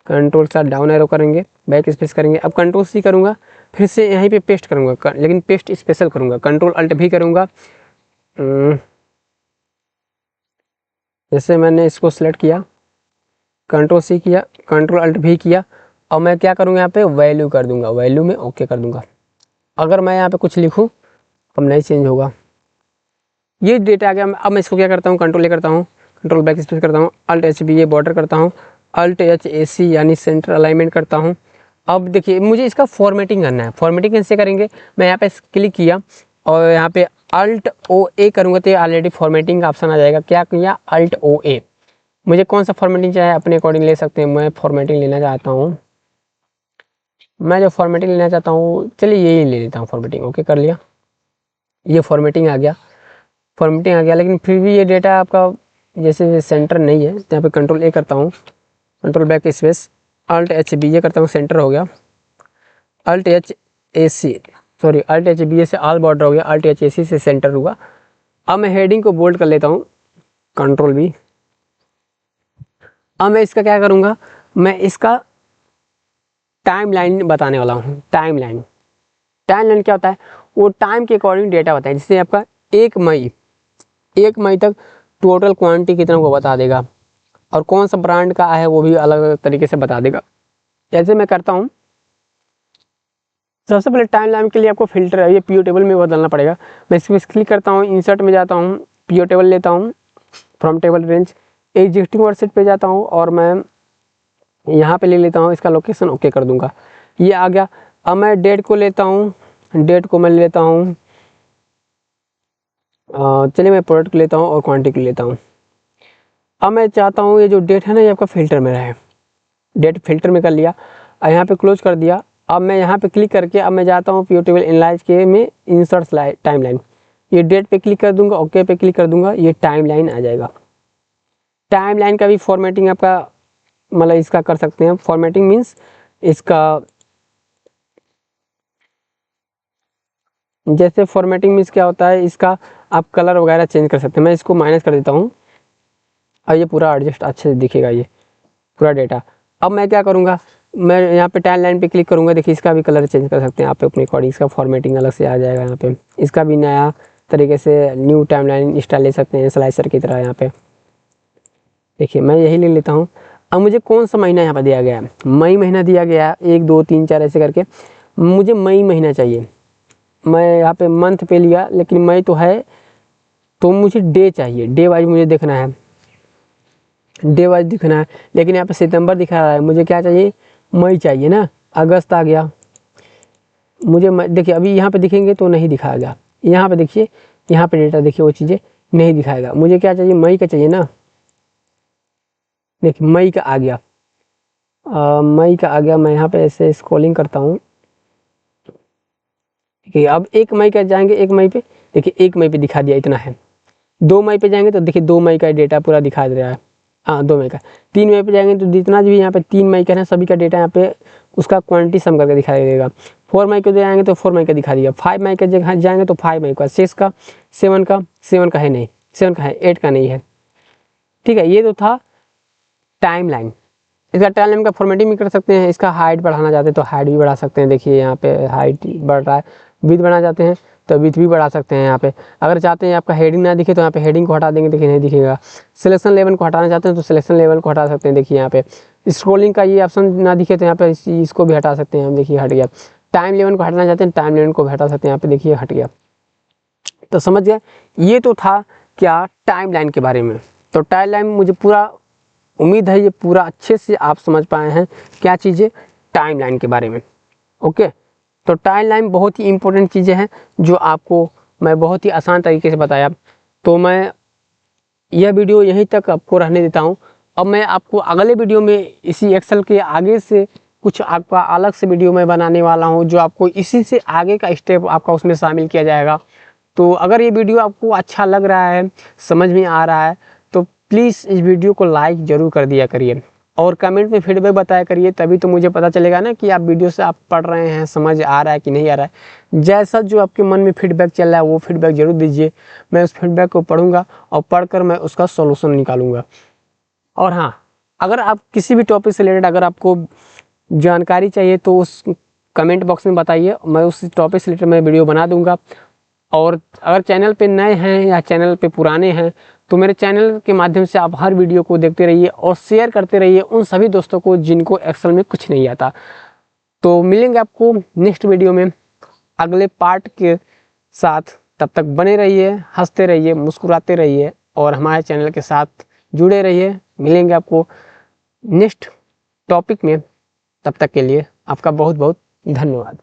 कंट्रोल साथ डाउन एरो करेंगे, बैक स्पेस करेंगे, अब कंट्रोल सी करूँगा, फिर से यहीं पे पेस्ट करूँगा, लेकिन पेस्ट स्पेशल करूँगा, कंट्रोल अल्ट भी करूँगा। जैसे मैंने इसको सेलेक्ट किया, कंट्रोल सी किया, कंट्रोल अल्ट भी किया, और मैं क्या करूँगा यहाँ पे वैल्यू कर दूँगा, वैल्यू में ओके कर दूँगा। अगर मैं यहाँ पे कुछ लिखूँ अब नहीं चेंज होगा, ये डेटा आ गया। अब मैं इसको क्या करता हूँ, कंट्रोल ए करता हूँ, कंट्रोल बैक स्पेस करता हूँ, अल्ट एच बी ये बॉर्डर करता हूँ, अल्ट एच ए सी यानी सेंटर अलाइनमेंट करता हूँ। अब देखिए मुझे इसका फॉर्मेटिंग करना है, फॉर्मेटिंग कैसे करेंगे, मैं यहाँ पे क्लिक किया और यहाँ पे अल्ट ओ ए करूँगा तो ये ऑलरेडी फॉर्मेटिंग का ऑप्शन आ जाएगा। क्या किया, अल्ट ओ ए, मुझे कौन सा फॉर्मेटिंग चाहिए अपने अकॉर्डिंग ले सकते हैं। मैं फॉर्मेटिंग लेना चाहता हूँ, मैं जो फॉर्मेटिंग लेना चाहता हूँ चलिए यही ले लेता हूँ फॉर्मेटिंग। ओके कर लिया, ये फॉर्मेटिंग आ गया, फॉर्मेटिंग आ गया, लेकिन फिर भी ये डेटा आपका जैसे सेंटर नहीं है, यहाँ पे कंट्रोल ए करता हूँ, control back space alt H B ये करता हूँ, सेंटर हो गया, alt H A C sorry alt H B A से ऑल बॉर्डर हो गया, अल्ट एच ए सी से सेंटर हुआ। अब मैं हेडिंग को बोल्ड कर लेता हूँ, कंट्रोल बी। अब मैं इसका क्या करूँगा, मैं इसका टाइम लाइन बताने वाला हूँ। टाइम लाइन क्या होता है, वो टाइम के अकॉर्डिंग डेटा होता है। जैसे आपका 1 मई तक टोटल क्वांटिटी कितना को बता देगा, और कौन सा ब्रांड का है वो भी अलग अलग तरीके से बता देगा। जैसे मैं करता हूँ, सबसे पहले टाइम लाइन के लिए आपको फिल्टर है, ये पीओ टेबल में बदलना पड़ेगा। मैं इस पर क्लिक करता हूँ, इंसर्ट में जाता हूँ, पीओ टेबल लेता हूँ, from table range existing worksheet पे जाता हूँ, और मैं यहाँ पे ले लेता हूँ इसका लोकेशन, ओके कर दूंगा, ये आ गया। अब मैं डेट को लेता हूँ, डेट को मैं लेता हूँ, चलिए मैं प्रोडक्ट लेता हूँ और क्वांटिटी लेता हूँ। अब मैं चाहता हूँ ये जो डेट है ना ये आपका फिल्टर में रहे, डेट फिल्टर में कर लिया, और यहाँ पे क्लोज कर दिया। अब मैं यहाँ पे क्लिक करके अब मैं जाता हूँ पीओ टेबल एनालाइज के में इंसर्ट टाइम लाइन, ये डेट पे क्लिक कर दूंगा, ओके पे क्लिक कर दूंगा, ये टाइम लाइन आ जाएगा। टाइम लाइन का भी फॉर्मेटिंग आपका मतलब इसका कर सकते हैं, फॉर्मेटिंग मीन्स इसका जैसे फॉर्मेटिंग मीन्स क्या होता है, इसका आप कलर वगैरह चेंज कर सकते हैं। मैं इसको माइनस कर देता हूँ और ये पूरा एडजस्ट अच्छे से दिखेगा ये पूरा डेटा। अब मैं क्या करूँगा, मैं यहाँ पे टाइम लाइन पे क्लिक करूँगा, देखिए इसका भी कलर चेंज कर सकते हैं आप अपने अकॉर्डिंग, इसका फॉर्मेटिंग अलग से आ जाएगा। यहाँ पे इसका भी नया तरीके से न्यू टाइम लाइन स्टाइल ले सकते हैं स्लाइसर की तरह। यहाँ पे देखिए मैं यही ले लेता हूँ। अब मुझे कौन सा महीना यहाँ पर दिया गया है, मई महीना दिया गया है, 1 2 3 4 ऐसे करके मुझे मई महीना चाहिए। मैं यहाँ पे मंथ पे लिया, लेकिन मई तो है तो मुझे डे चाहिए, डे वाइज मुझे देखना है, डे वाइज दिखना है। लेकिन यहाँ पे सितंबर दिखा रहा है, मुझे क्या चाहिए, मई चाहिए ना। अगस्त आ गया, मुझे देखिए अभी यहाँ पे दिखेंगे तो नहीं दिखाएगा, यहाँ पे देखिए, यहाँ पे डेटा देखिए वो चीज़ें नहीं दिखाएगा। मुझे क्या चाहिए, मई का चाहिए ना, देखिए मई का आ गया, मई का आ गया। मैं यहाँ पे ऐसे स्क्रॉलिंग करता हूँ, ठीक है। अब 1 मई का जाएंगे, 1 मई पे देखिए 1 मई पे दिखा दिया, इतना है। 2 मई पे जाएंगे तो देखिए 2 मई का डेटा पूरा दिखा दे रहा है, हाँ 2 मई का। 3 मई पे जाएंगे तो जितना भी यहाँ पे 3 मई का है सभी का डेटा यहाँ पे उसका क्वांटिटी सम करके दिखाई देगा। 4 मई को जाएंगे तो 4 मई का दिखा दिया, 5 मई का जगह जाएंगे तो 5 मई का, 6 का, 7 का है नहीं, 7 का है, 8 का नहीं है, ठीक है। ये तो था टाइम लाइन। इसका टाइम लाइन का फॉर्मेटिंग भी कर सकते हैं, इसका हाइट बढ़ाना चाहते हैं तो हाइट भी बढ़ा सकते हैं, देखिए यहाँ पे हाइट बढ़ रहा है। विड्थ बढ़ाना चाहते हैं तो विड्थ भी बढ़ा सकते हैं यहाँ पे। अगर चाहते हैं आपका हेडिंग ना दिखे तो यहाँ पे हेडिंग को हटा देंगे, देखिए नहीं दिखेगा। सिलेक्शन लेवल को हटाना चाहते हैं तो सिलेक्शन लेवल को हटा सकते हैं, देखिए यहाँ पे। स्क्रॉलिंग का ये ऑप्शन ना दिखे तो यहाँ पे इसको भी हटा सकते हैं हम, देखिए हट गया। टाइम लेवल को हटाना चाहते हैं, टाइम लेवल को भी हटा सकते हैं, यहाँ पे देखिए हट गया। तो समझ गए, ये तो था क्या टाइम लाइन के बारे में। तो टाइम लाइन मुझे पूरा उम्मीद है ये पूरा अच्छे से आप समझ पाए हैं क्या चीज़ें टाइमलाइन के बारे में। ओके, तो टाइमलाइन बहुत ही इंपॉर्टेंट चीज़ें हैं जो आपको मैं बहुत ही आसान तरीके से बताया। तो मैं यह वीडियो यहीं तक आपको रहने देता हूँ। अब मैं आपको अगले वीडियो में इसी एक्सेल के आगे से कुछ आपका अलग से वीडियो मैं बनाने वाला हूँ, जो आपको इसी से आगे का स्टेप आपका उसमें शामिल किया जाएगा। तो अगर ये वीडियो आपको अच्छा लग रहा है, समझ में आ रहा है, तो प्लीज़ इस वीडियो को लाइक ज़रूर कर दिया करिए और कमेंट में फीडबैक बताया करिए, तभी तो मुझे पता चलेगा ना कि आप वीडियो से आप पढ़ रहे हैं, समझ आ रहा है कि नहीं आ रहा है। जैसा जो आपके मन में फीडबैक चल रहा है वो फीडबैक ज़रूर दीजिए, मैं उस फीडबैक को पढ़ूंगा और पढ़कर मैं उसका सॉल्यूशन निकालूंगा। और हाँ, अगर आप किसी भी टॉपिक से रिलेटेड अगर आपको जानकारी चाहिए तो उस कमेंट बॉक्स में बताइए, मैं उस टॉपिक से रिलेटेड मैं वीडियो बना दूंगा। और अगर चैनल पे नए हैं या चैनल पे पुराने हैं तो मेरे चैनल के माध्यम से आप हर वीडियो को देखते रहिए और शेयर करते रहिए उन सभी दोस्तों को जिनको एक्सेल में कुछ नहीं आता। तो मिलेंगे आपको नेक्स्ट वीडियो में अगले पार्ट के साथ। तब तक बने रहिए, हंसते रहिए, मुस्कुराते रहिए और हमारे चैनल के साथ जुड़े रहिए। मिलेंगे आपको नेक्स्ट टॉपिक में, तब तक के लिए आपका बहुत बहुत धन्यवाद।